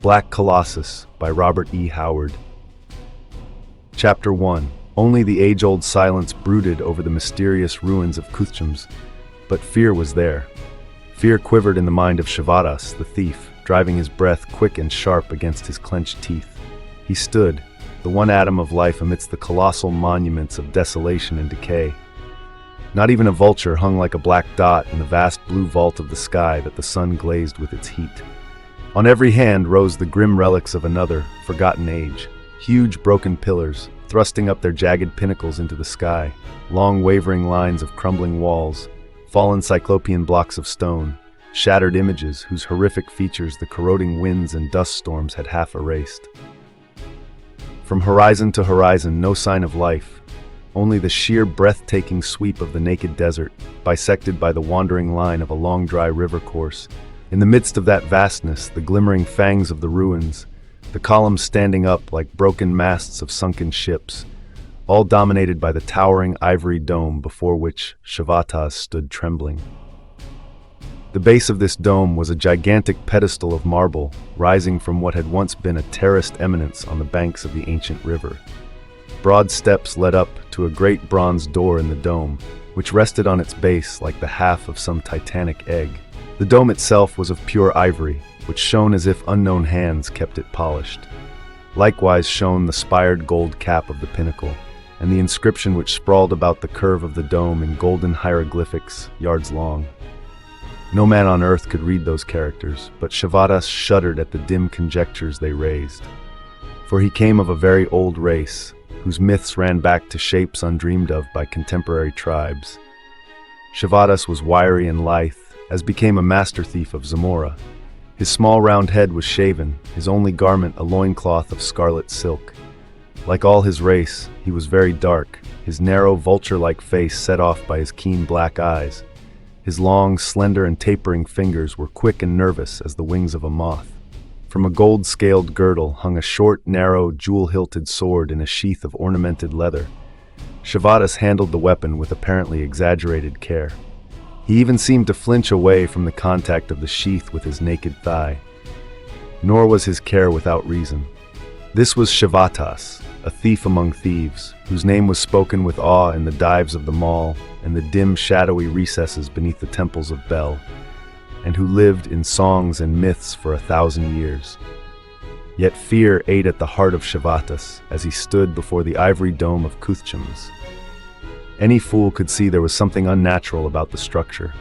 Black Colossus by Robert E. Howard. Chapter 1. Only the age-old silence brooded over the mysterious ruins of Kuthchams, but fear was there. Fear quivered in the mind of Shivatas, the thief, driving his breath quick and sharp against his clenched teeth. He stood, the one atom of life amidst the colossal monuments of desolation and decay. Not even a vulture hung like a black dot in the vast blue vault of the sky that the sun glazed with its heat. On every hand rose the grim relics of another, forgotten age. Huge broken pillars, thrusting up their jagged pinnacles into the sky, long wavering lines of crumbling walls, fallen cyclopean blocks of stone, shattered images whose horrific features the corroding winds and dust storms had half erased. From horizon to horizon, no sign of life, only the sheer breathtaking sweep of the naked desert, bisected by the wandering line of a long dry river course. In the midst of that vastness, the glimmering fangs of the ruins, the columns standing up like broken masts of sunken ships, all dominated by the towering ivory dome before which Shivatas stood trembling. The base of this dome was a gigantic pedestal of marble, rising from what had once been a terraced eminence on the banks of the ancient river. Broad steps led up to a great bronze door in the dome, which rested on its base like the half of some titanic egg. The dome itself was of pure ivory, which shone as if unknown hands kept it polished. Likewise shone the spired gold cap of the pinnacle, and the inscription which sprawled about the curve of the dome in golden hieroglyphics, yards long. No man on earth could read those characters, but Shivatas shuddered at the dim conjectures they raised. For he came of a very old race, whose myths ran back to shapes undreamed of by contemporary tribes. Shivatas was wiry and lithe, as became a master thief of Zamora. His small round head was shaven, his only garment a loincloth of scarlet silk. Like all his race, he was very dark, his narrow vulture-like face set off by his keen black eyes. His long, slender and tapering fingers were quick and nervous as the wings of a moth. From a gold-scaled girdle hung a short, narrow, jewel-hilted sword in a sheath of ornamented leather. Shivatas handled the weapon with apparently exaggerated care. He even seemed to flinch away from the contact of the sheath with his naked thigh. Nor was his care without reason. This was Shivatas, a thief among thieves, whose name was spoken with awe in the dives of the mall and the dim, shadowy recesses beneath the temples of Bel, and who lived in songs and myths for 1,000 years. Yet fear ate at the heart of Shivatas as he stood before the ivory dome of Kuthchams. Any fool could see there was something unnatural about the structure.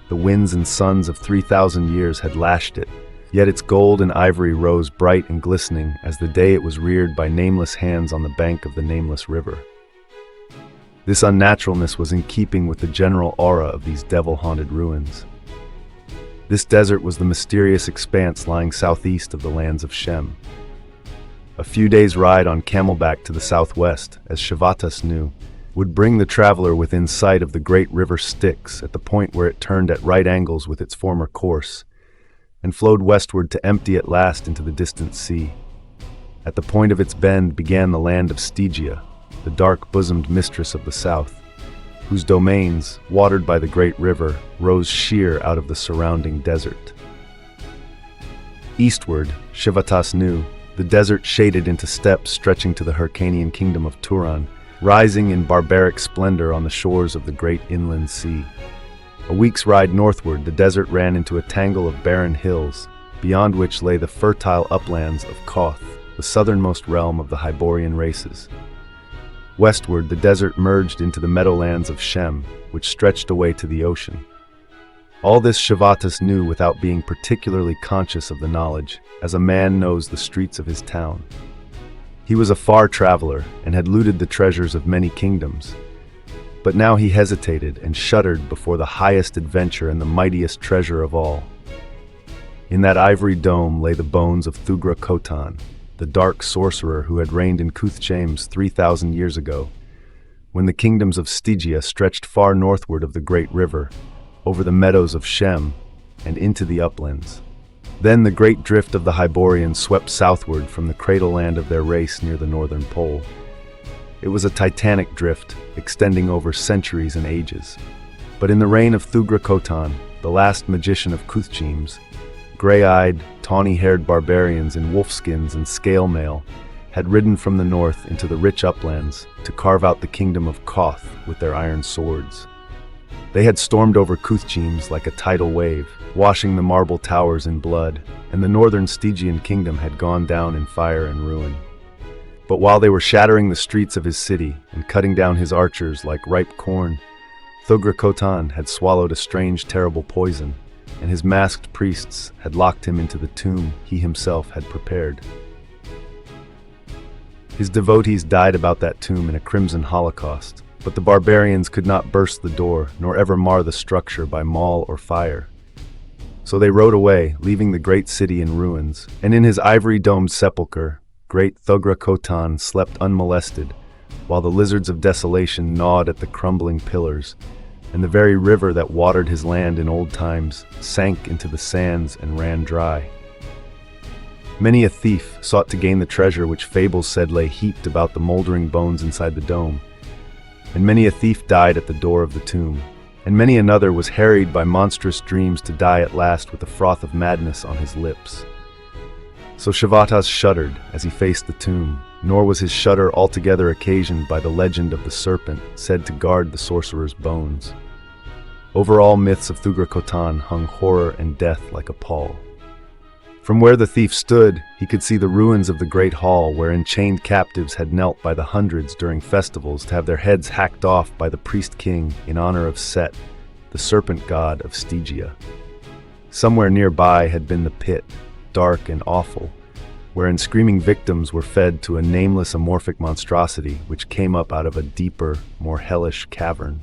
The winds and suns of 3,000 years had lashed it, yet its gold and ivory rose bright and glistening as the day it was reared by nameless hands on the bank of the nameless river. This unnaturalness was in keeping with the general aura of these devil-haunted ruins. This desert was the mysterious expanse lying southeast of the lands of Shem. A few days' ride on camelback to the southwest, as Shivatas knew, would bring the traveler within sight of the great river Styx at the point where it turned at right angles with its former course, and flowed westward to empty at last into the distant sea. At the point of its bend began the land of Stygia, the dark-bosomed mistress of the south, whose domains, watered by the great river, rose sheer out of the surrounding desert. Eastward, Shivatas knew, the desert shaded into steppes stretching to the Hyrcanian kingdom of Turan, rising in barbaric splendor on the shores of the great inland sea. A week's ride northward, the desert ran into a tangle of barren hills, beyond which lay the fertile uplands of Koth, the southernmost realm of the Hyborian races. Westward, the desert merged into the meadowlands of Shem, which stretched away to the ocean. All this Shivatas knew without being particularly conscious of the knowledge, as a man knows the streets of his town. He was a far traveler and had looted the treasures of many kingdoms. But now he hesitated and shuddered before the highest adventure and the mightiest treasure of all. In that ivory dome lay the bones of Thugra Khotan, the dark sorcerer who had reigned in Kuthchams 3,000 years ago, when the kingdoms of Stygia stretched far northward of the great river, over the meadows of Shem, and into the uplands. Then the great drift of the Hyborians swept southward from the cradle-land of their race near the northern pole. It was a titanic drift, extending over centuries and ages. But in the reign of Thugra Khotan, the last magician of Kuthchams, Gray-eyed, tawny-haired barbarians in wolfskins and scale mail had ridden from the north into the rich uplands to carve out the kingdom of Koth with their iron swords. They had stormed over Kuthjims like a tidal wave, washing the marble towers in blood, and the northern Stygian kingdom had gone down in fire and ruin. But while they were shattering the streets of his city and cutting down his archers like ripe corn, Thugra Khotan had swallowed a strange, terrible poison, and his masked priests had locked him into the tomb he himself had prepared. His devotees died about that tomb in a crimson holocaust, but the barbarians could not burst the door nor ever mar the structure by maul or fire. So they rode away, leaving the great city in ruins, and in his ivory-domed sepulchre, great Thugra Khotan slept unmolested, while the lizards of desolation gnawed at the crumbling pillars, and the very river that watered his land in old times sank into the sands and ran dry. Many a thief sought to gain the treasure which fables said lay heaped about the moldering bones inside the dome, and many a thief died at the door of the tomb, and many another was harried by monstrous dreams to die at last with the froth of madness on his lips. So Shavatas shuddered as he faced the tomb, nor was his shudder altogether occasioned by the legend of the serpent said to guard the sorcerer's bones. Over all myths of Thugra Khotan hung horror and death like a pall. From where the thief stood, he could see the ruins of the great hall wherein chained captives had knelt by the hundreds during festivals to have their heads hacked off by the priest-king in honor of Set, the serpent god of Stygia. Somewhere nearby had been the pit, dark and awful, wherein screaming victims were fed to a nameless amorphic monstrosity which came up out of a deeper, more hellish cavern.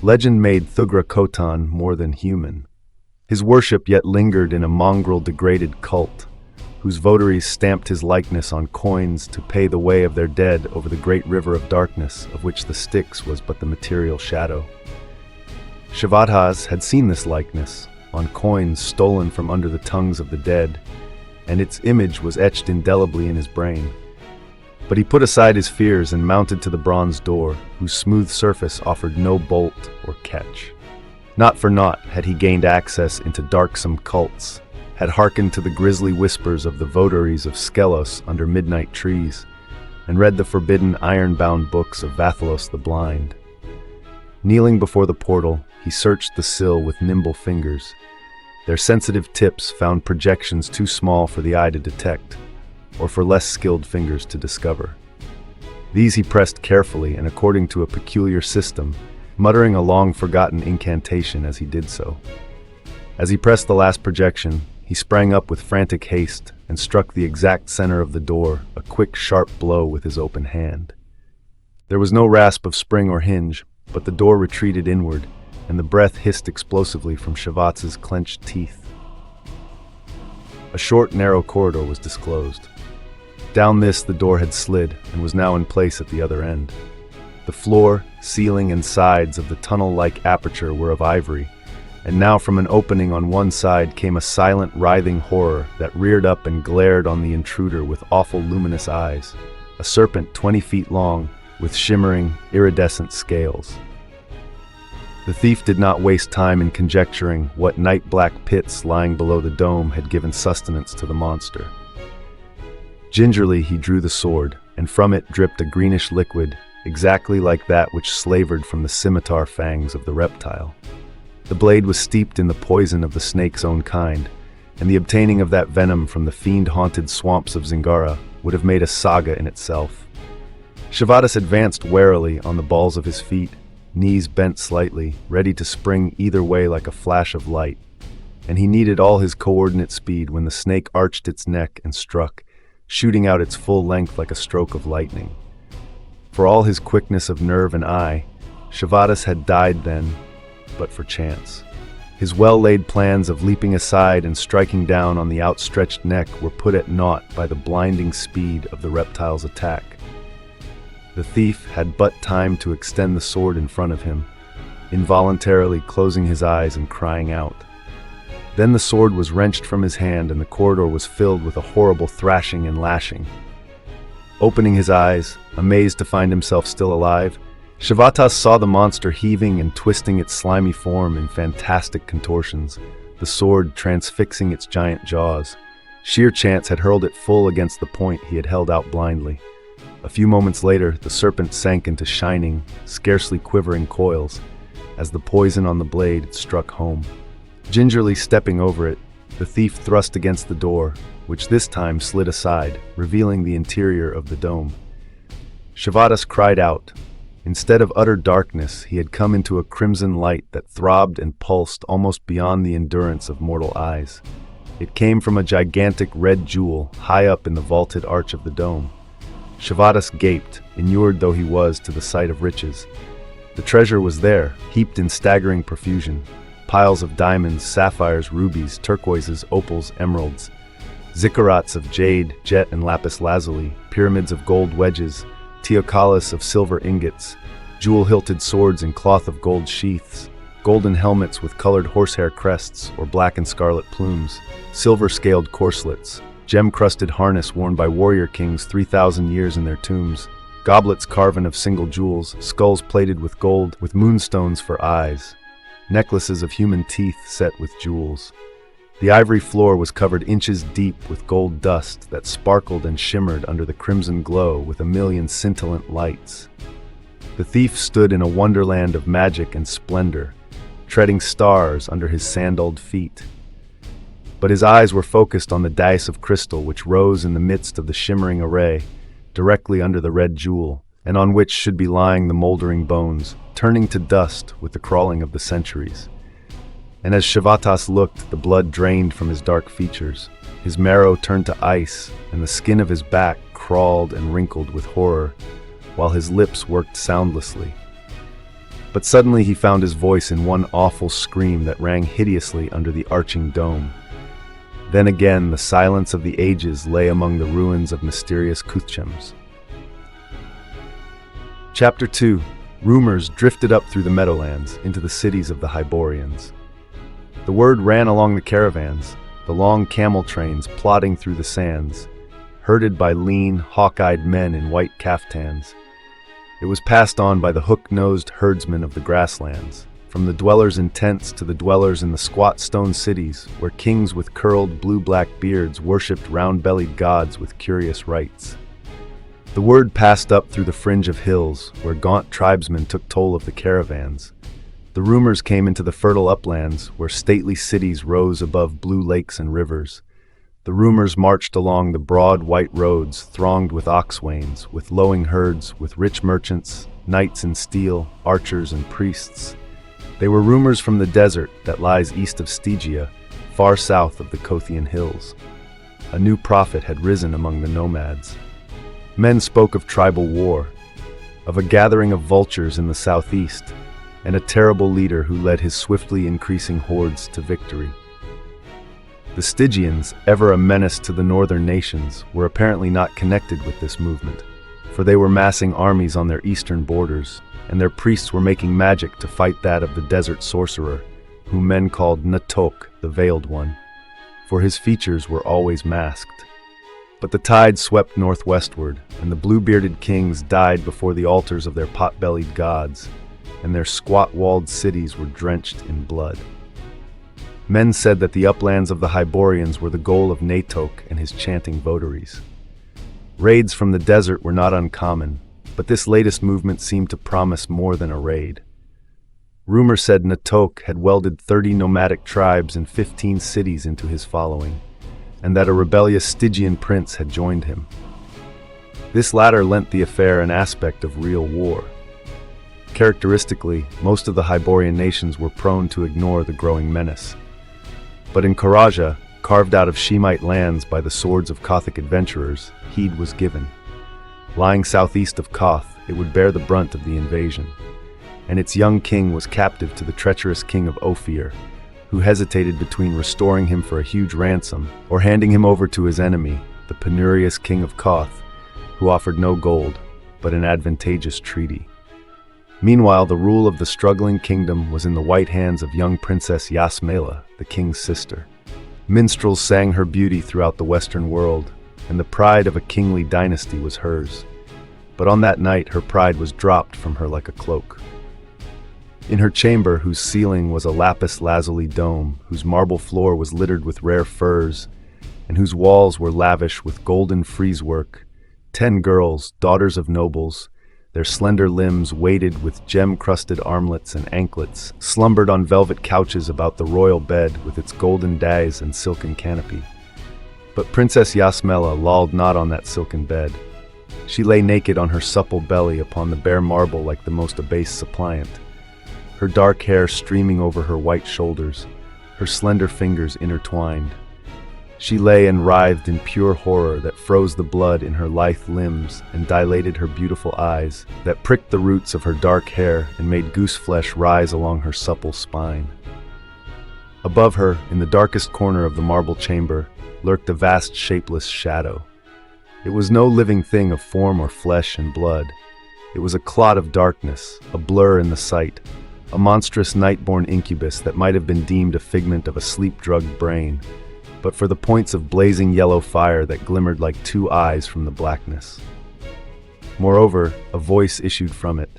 Legend made Thugra Khotan more than human. His worship yet lingered in a mongrel degraded cult, whose votaries stamped his likeness on coins to pay the way of their dead over the great river of darkness of which the Styx was but the material shadow. Shavatas had seen this likeness on coins stolen from under the tongues of the dead, and its image was etched indelibly in his brain. But he put aside his fears and mounted to the bronze door, whose smooth surface offered no bolt or catch. Not for naught had he gained access into darksome cults, had hearkened to the grisly whispers of the votaries of Skelos under midnight trees, and read the forbidden iron-bound books of Vathalos the Blind. Kneeling before the portal, he searched the sill with nimble fingers. Their sensitive tips found projections too small for the eye to detect, or for less skilled fingers to discover. These he pressed carefully and according to a peculiar system, muttering a long-forgotten incantation as he did so. As he pressed the last projection, he sprang up with frantic haste and struck the exact center of the door, a quick, sharp blow with his open hand. There was no rasp of spring or hinge, but the door retreated inward, and the breath hissed explosively from Shavats's clenched teeth. A short, narrow corridor was disclosed. Down this the door had slid and was now in place at the other end. The floor, ceiling, and sides of the tunnel-like aperture were of ivory, and now from an opening on one side came a silent, writhing horror that reared up and glared on the intruder with awful luminous eyes, a serpent 20 feet long with shimmering, iridescent scales. The thief did not waste time in conjecturing what night-black pits lying below the dome had given sustenance to the monster. Gingerly he drew the sword, and from it dripped a greenish liquid exactly like that which slavered from the scimitar fangs of the reptile. The blade was steeped in the poison of the snake's own kind, and the obtaining of that venom from the fiend-haunted swamps of Zingara would have made a saga in itself. Shavatas advanced warily on the balls of his feet, knees bent slightly, ready to spring either way like a flash of light, and he needed all his coordinate speed when the snake arched its neck and struck, shooting out its full length like a stroke of lightning. For all his quickness of nerve and eye, Shavatas had died then, but for chance. His well-laid plans of leaping aside and striking down on the outstretched neck were put at naught by the blinding speed of the reptile's attack. The thief had but time to extend the sword in front of him, involuntarily closing his eyes and crying out. Then the sword was wrenched from his hand and the corridor was filled with a horrible thrashing and lashing. Opening his eyes, amazed to find himself still alive, Shavatas saw the monster heaving and twisting its slimy form in fantastic contortions, the sword transfixing its giant jaws. Sheer chance had hurled it full against the point he had held out blindly. A few moments later, the serpent sank into shining, scarcely quivering coils, as the poison on the blade struck home. Gingerly stepping over it, the thief thrust against the door, which this time slid aside, revealing the interior of the dome. Shavatas cried out. Instead of utter darkness, he had come into a crimson light that throbbed and pulsed almost beyond the endurance of mortal eyes. It came from a gigantic red jewel high up in the vaulted arch of the dome. Shavatas gaped, inured though he was to the sight of riches. The treasure was there, heaped in staggering profusion. Piles of diamonds, sapphires, rubies, turquoises, opals, emeralds. Ziggurats of jade, jet, and lapis lazuli, pyramids of gold wedges, teocallis of silver ingots, jewel-hilted swords in cloth of gold sheaths, golden helmets with colored horsehair crests or black and scarlet plumes, silver-scaled corselets, gem-crusted harness worn by warrior kings 3,000 years in their tombs, goblets carven of single jewels, skulls plated with gold, with moonstones for eyes, necklaces of human teeth set with jewels. The ivory floor was covered inches deep with gold dust that sparkled and shimmered under the crimson glow with a million scintillant lights. The thief stood in a wonderland of magic and splendor, treading stars under his sandaled feet. But his eyes were focused on the dais of crystal which rose in the midst of the shimmering array, directly under the red jewel, and on which should be lying the moldering bones, turning to dust with the crawling of the centuries. And as Shavatas looked, the blood drained from his dark features. His marrow turned to ice, and the skin of his back crawled and wrinkled with horror, while his lips worked soundlessly. But suddenly he found his voice in one awful scream that rang hideously under the arching dome. Then again the silence of the ages lay among the ruins of mysterious Kuthchems. Chapter 2. Rumors drifted up through the meadowlands into the cities of the Hyborians. The word ran along the caravans, the long camel trains plodding through the sands, herded by lean, hawk-eyed men in white caftans. It was passed on by the hook-nosed herdsmen of the grasslands, from the dwellers in tents to the dwellers in the squat stone cities where kings with curled blue-black beards worshipped round-bellied gods with curious rites. The word passed up through the fringe of hills where gaunt tribesmen took toll of the caravans. The rumors came into the fertile uplands where stately cities rose above blue lakes and rivers. The rumors marched along the broad white roads thronged with ox-wains, with lowing herds, with rich merchants, knights in steel, archers and priests. They were rumors from the desert that lies east of Stygia, far south of the Kothian hills. A new prophet had risen among the nomads. Men spoke of tribal war, of a gathering of vultures in the southeast, and a terrible leader who led his swiftly increasing hordes to victory. The Stygians, ever a menace to the northern nations, were apparently not connected with this movement, for they were massing armies on their eastern borders, and their priests were making magic to fight that of the desert sorcerer, whom men called Natohk, the Veiled One, for his features were always masked. But the tide swept northwestward, and the blue-bearded kings died before the altars of their pot-bellied gods, and their squat-walled cities were drenched in blood. Men said that the uplands of the Hyborians were the goal of Natohk and his chanting votaries. Raids from the desert were not uncommon, but this latest movement seemed to promise more than a raid. Rumor said Natohk had welded 30 nomadic tribes and 15 cities into his following, and that a rebellious Stygian prince had joined him. This latter lent the affair an aspect of real war. Characteristically, most of the Hyborian nations were prone to ignore the growing menace. But in Khoraja, carved out of Shemite lands by the swords of Kothic adventurers, heed was given. Lying southeast of Koth, it would bear the brunt of the invasion, and its young king was captive to the treacherous king of Ophir, who hesitated between restoring him for a huge ransom or handing him over to his enemy, the penurious king of Koth, who offered no gold, but an advantageous treaty. Meanwhile, the rule of the struggling kingdom was in the white hands of young Princess Yasmela, the king's sister. Minstrels sang her beauty throughout the Western world, and the pride of a kingly dynasty was hers. But on that night, her pride was dropped from her like a cloak. In her chamber, whose ceiling was a lapis lazuli dome, whose marble floor was littered with rare furs, and whose walls were lavish with golden frieze-work, 10 girls, daughters of nobles, their slender limbs weighted with gem-crusted armlets and anklets, slumbered on velvet couches about the royal bed with its golden dais and silken canopy. But Princess Yasmela lolled not on that silken bed. She lay naked on her supple belly upon the bare marble like the most abased suppliant, her dark hair streaming over her white shoulders, her slender fingers intertwined. She lay and writhed in pure horror that froze the blood in her lithe limbs and dilated her beautiful eyes, that pricked the roots of her dark hair and made goose flesh rise along her supple spine. Above her, in the darkest corner of the marble chamber, lurked a vast shapeless shadow. It was no living thing of form or flesh and blood. It was a clot of darkness, a blur in the sight, a monstrous night-born incubus that might have been deemed a figment of a sleep-drugged brain, but for the points of blazing yellow fire that glimmered like 2 eyes from the blackness. Moreover, a voice issued from it,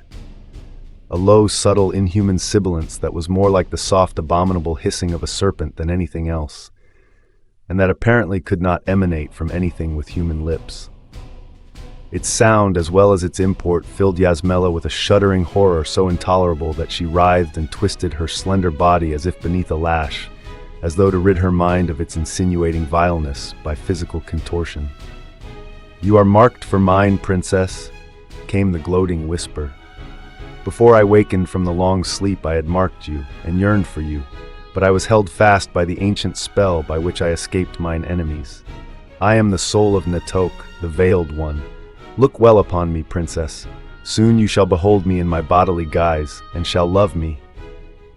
a low, subtle, inhuman sibilance that was more like the soft, abominable hissing of a serpent than anything else, and that apparently could not emanate from anything with human lips. Its sound, as well as its import, filled Yasmela with a shuddering horror so intolerable that she writhed and twisted her slender body as if beneath a lash, as though to rid her mind of its insinuating vileness by physical contortion. "You are marked for mine, princess," came the gloating whisper. "Before I wakened from the long sleep I had marked you and yearned for you, but I was held fast by the ancient spell by which I escaped mine enemies. I am the soul of Natohk, the Veiled One. Look well upon me, princess. Soon you shall behold me in my bodily guise, and shall love me."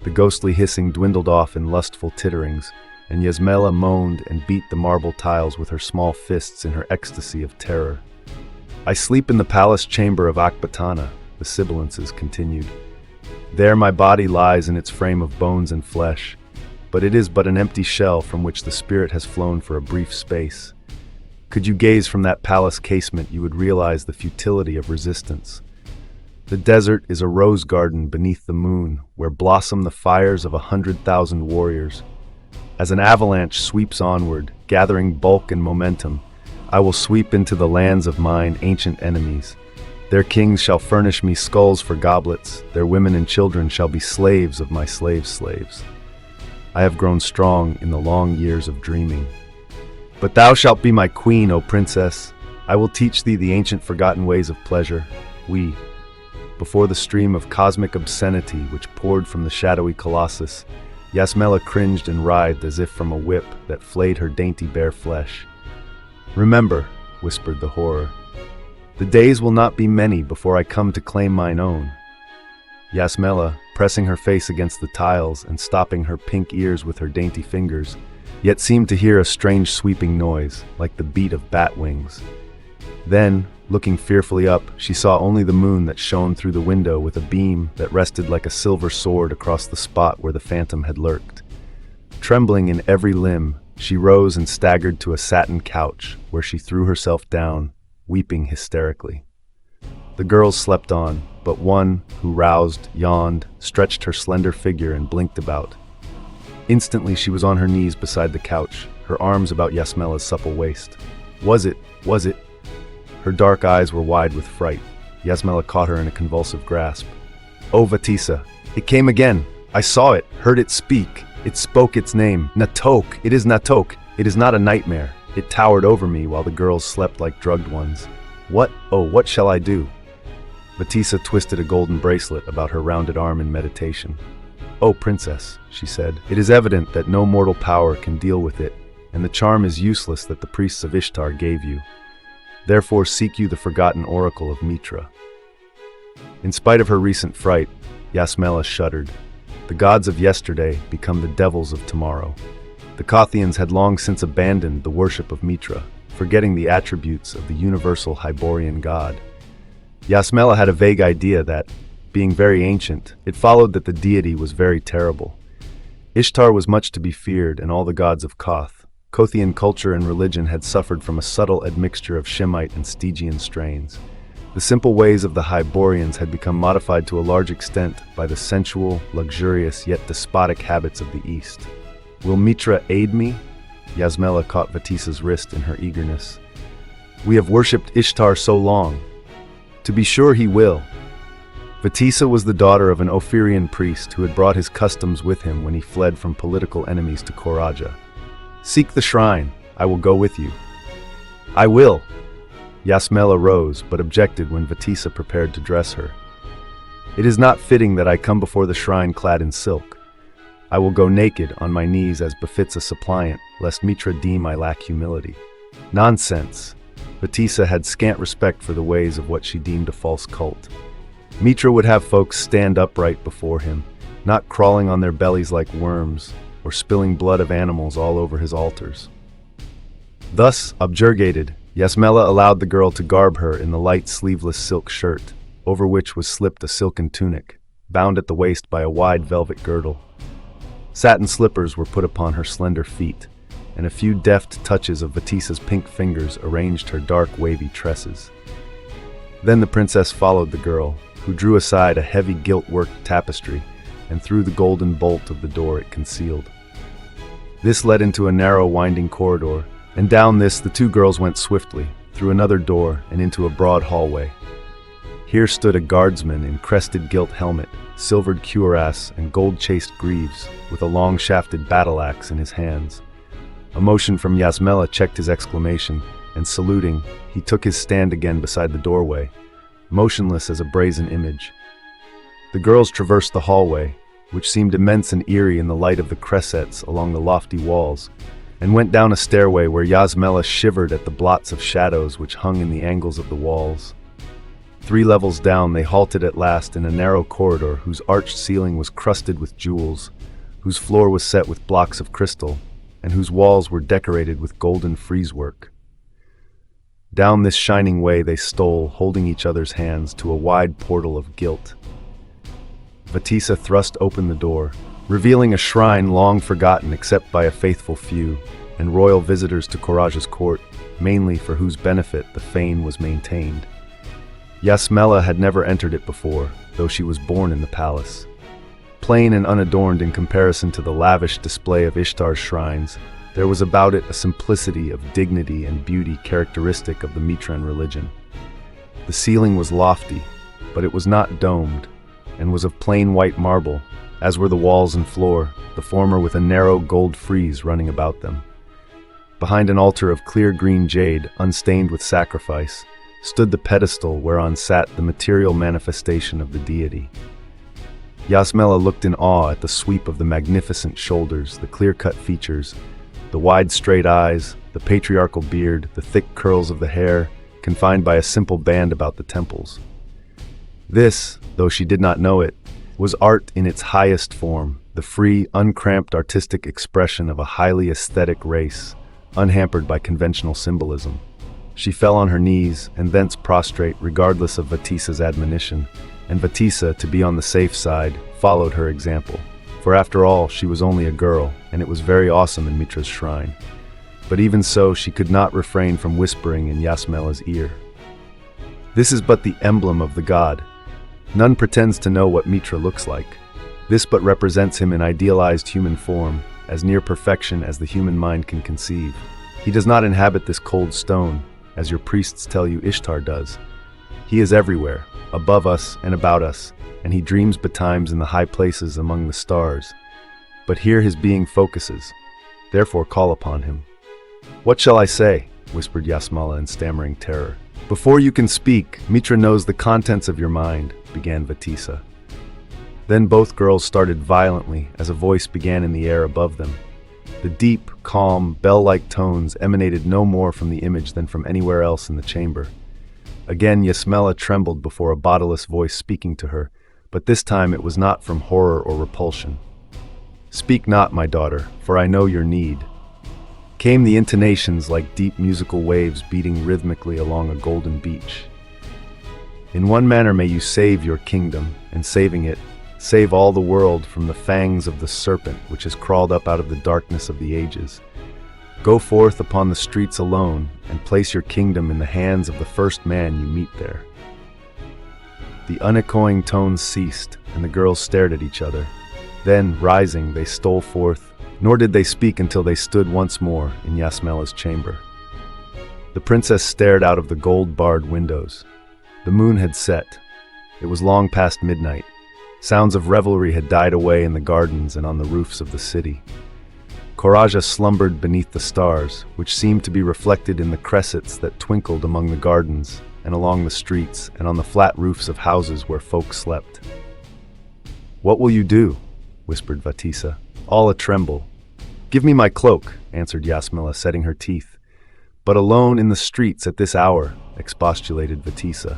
The ghostly hissing dwindled off in lustful titterings, and Yasmela moaned and beat the marble tiles with her small fists in her ecstasy of terror. "I sleep in the palace chamber of Akbatana," the sibilances continued. "There my body lies in its frame of bones and flesh, but it is but an empty shell from which the spirit has flown for a brief space. Could you gaze from that palace casement, you would realize the futility of resistance. The desert is a rose garden beneath the moon, where blossom the fires of 100,000 warriors. As an avalanche sweeps onward, gathering bulk and momentum, I will sweep into the lands of mine ancient enemies. Their kings shall furnish me skulls for goblets, their women and children shall be slaves of my slaves. I have grown strong in the long years of dreaming. But thou shalt be my queen, O princess. I will teach thee the ancient forgotten ways of pleasure. Before the stream of cosmic obscenity which poured from the shadowy colossus, Yasmela cringed and writhed as if from a whip that flayed her dainty bare flesh. "Remember," whispered the horror, "the days will not be many before I come to claim mine own." Yasmela, pressing her face against the tiles and stopping her pink ears with her dainty fingers, yet seemed to hear a strange sweeping noise, like the beat of bat wings. Then, looking fearfully up, she saw only the moon that shone through the window with a beam that rested like a silver sword across the spot where the phantom had lurked. Trembling in every limb, she rose and staggered to a satin couch, where she threw herself down, weeping hysterically. The girls slept on, but one, who roused, yawned, stretched her slender figure and blinked about. Instantly she was on her knees beside the couch, her arms about Yasmela's supple waist. Was it? Her dark eyes were wide with fright. Yasmela caught her in a convulsive grasp. "Oh, Vatisa, it came again! I saw it, heard it speak. It spoke its name. Natohk! It is Natohk! It is not a nightmare. It towered over me while the girls slept like drugged ones. What shall I do?" Vatisa twisted a golden bracelet about her rounded arm in meditation. "Oh, princess," she said, "it is evident that no mortal power can deal with it, and the charm is useless that the priests of Ishtar gave you. Therefore seek you the forgotten oracle of Mitra." In spite of her recent fright, Yasmela shuddered. The gods of yesterday become the devils of tomorrow. The Kothians had long since abandoned the worship of Mitra, forgetting the attributes of the universal Hyborian god. Yasmela had a vague idea that, being very ancient, it followed that the deity was very terrible. Ishtar was much to be feared, and all the gods of Kothian culture and religion had suffered from a subtle admixture of Shemite and Stygian strains. The simple ways of the Hyborians had become modified to a large extent by the sensual, luxurious, yet despotic habits of the East. "Will Mitra aid me?" Yasmela caught Vatisa's wrist in her eagerness. "We have worshipped Ishtar so long." "To be sure he will." Vatisa was the daughter of an Ophirian priest who had brought his customs with him when he fled from political enemies to Khoraja. "Seek the shrine. I will go with you." "I will." Yasmela rose, but objected when Vatisa prepared to dress her. "It is not fitting that I come before the shrine clad in silk. I will go naked on my knees as befits a suppliant, lest Mitra deem I lack humility." "Nonsense." Vatisa had scant respect for the ways of what she deemed a false cult. Mitra would have folks stand upright before him, not crawling on their bellies like worms, or spilling blood of animals all over his altars. Thus, objurgated, Yasmela allowed the girl to garb her in the light sleeveless silk shirt, over which was slipped a silken tunic, bound at the waist by a wide velvet girdle. Satin slippers were put upon her slender feet, and a few deft touches of Vatisa's pink fingers arranged her dark wavy tresses. Then the princess followed the girl, who drew aside a heavy gilt-worked tapestry and threw the golden bolt of the door it concealed. This led into a narrow winding corridor, and down this the two girls went swiftly, through another door and into a broad hallway. Here stood a guardsman in crested gilt helmet, silvered cuirass, and gold-chased greaves, with a long-shafted battle-axe in his hands. A motion from Yasmela checked his exclamation, and saluting, he took his stand again beside the doorway, motionless as a brazen image. The girls traversed the hallway, which seemed immense and eerie in the light of the cressets along the lofty walls, and went down a stairway where Yasmela shivered at the blots of shadows which hung in the angles of the walls. 3 levels down they halted at last in a narrow corridor whose arched ceiling was crusted with jewels, whose floor was set with blocks of crystal, and whose walls were decorated with golden frieze-work. Down this shining way they stole, holding each other's hands, to a wide portal of gilt. Vatisa thrust open the door, revealing a shrine long forgotten except by a faithful few, and royal visitors to Khoraja's court, mainly for whose benefit the fane was maintained. Yasmela had never entered it before, though she was born in the palace. Plain and unadorned in comparison to the lavish display of Ishtar's shrines, there was about it a simplicity of dignity and beauty characteristic of the Mitran religion. The ceiling was lofty, but it was not domed, and was of plain white marble, as were the walls and floor, the former with a narrow gold frieze running about them. Behind an altar of clear green jade, unstained with sacrifice, stood the pedestal whereon sat the material manifestation of the deity. Yasmela looked in awe at the sweep of the magnificent shoulders, the clear-cut features, the wide straight eyes, the patriarchal beard, the thick curls of the hair, confined by a simple band about the temples. This, though she did not know it, was art in its highest form, the free, uncramped artistic expression of a highly aesthetic race, unhampered by conventional symbolism. She fell on her knees, and thence prostrate, regardless of Vatisa's admonition, and Vatisa, to be on the safe side, followed her example. For after all, she was only a girl, and it was very awesome in Mitra's shrine. But even so, she could not refrain from whispering in Yasmela's ear. "This is but the emblem of the god. None pretends to know what Mitra looks like. This but represents him in idealized human form, as near perfection as the human mind can conceive. He does not inhabit this cold stone, as your priests tell you Ishtar does. He is everywhere, above us and about us, and he dreams betimes in the high places among the stars. But here his being focuses, therefore call upon him." "What shall I say?" whispered Yasmela in stammering terror. "Before you can speak, Mitra knows the contents of your mind," began Vatisa. Then both girls started violently as a voice began in the air above them. The deep, calm, bell-like tones emanated no more from the image than from anywhere else in the chamber. Again Yasmela trembled before a bodiless voice speaking to her, but this time it was not from horror or repulsion. "Speak not, my daughter, for I know your need," came the intonations like deep musical waves beating rhythmically along a golden beach. "In one manner may you save your kingdom, and saving it, save all the world from the fangs of the serpent which has crawled up out of the darkness of the ages. Go forth upon the streets alone, and place your kingdom in the hands of the first man you meet there. The unechoing tones ceased, and the girls stared at each other. Then, rising, they stole forth, nor did they speak until they stood once more in Yasmela's chamber. The princess stared out of the gold-barred windows. The moon had set. It was long past midnight. Sounds of revelry had died away in the gardens and on the roofs of the city. Khoraja slumbered beneath the stars, which seemed to be reflected in the cressets that twinkled among the gardens and along the streets and on the flat roofs of houses where folk slept. "What will you do?" whispered Vatisa, all a-tremble. "Give me my cloak," answered Yasmela, setting her teeth. "But alone in the streets at this hour," expostulated Vatisa.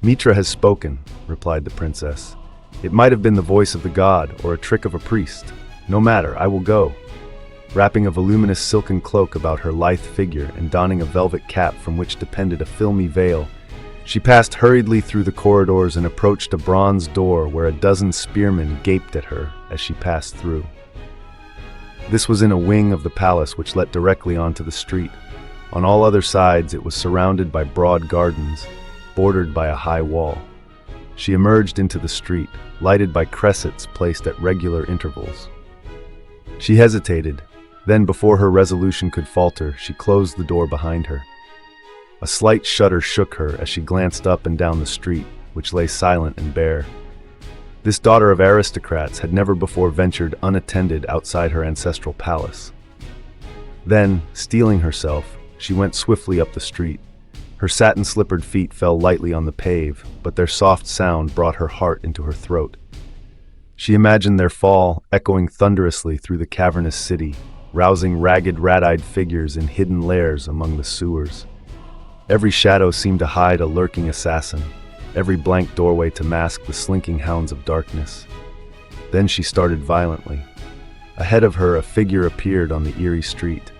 "Mitra has spoken," replied the princess. "It might have been the voice of the god or a trick of a priest. No matter, I will go." Wrapping a voluminous silken cloak about her lithe figure and donning a velvet cap from which depended a filmy veil, she passed hurriedly through the corridors and approached a bronze door where a dozen spearmen gaped at her as she passed through. This was in a wing of the palace which led directly onto the street. On all other sides it was surrounded by broad gardens, bordered by a high wall. She emerged into the street, lighted by cressets placed at regular intervals. She hesitated. Then, before her resolution could falter, she closed the door behind her. A slight shudder shook her as she glanced up and down the street, which lay silent and bare. This daughter of aristocrats had never before ventured unattended outside her ancestral palace. Then, steeling herself, she went swiftly up the street. Her satin-slippered feet fell lightly on the pave, but their soft sound brought her heart into her throat. She imagined their fall echoing thunderously through the cavernous city, rousing ragged, rat-eyed figures in hidden lairs among the sewers. Every shadow seemed to hide a lurking assassin, every blank doorway to mask the slinking hounds of darkness. Then she started violently. Ahead of her, a figure appeared on the eerie street.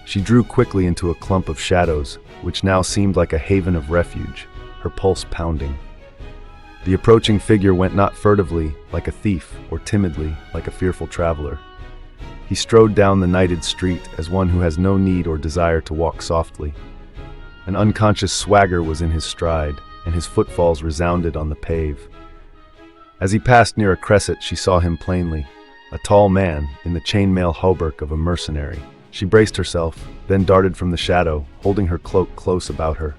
She drew quickly into a clump of shadows, which now seemed like a haven of refuge, her pulse pounding. The approaching figure went not furtively, like a thief, or timidly, like a fearful traveler. He strode down the nighted street as one who has no need or desire to walk softly. An unconscious swagger was in his stride, and his footfalls resounded on the pave. As he passed near a cresset, she saw him plainly, a tall man in the chainmail hauberk of a mercenary. She braced herself, then darted from the shadow, holding her cloak close about her.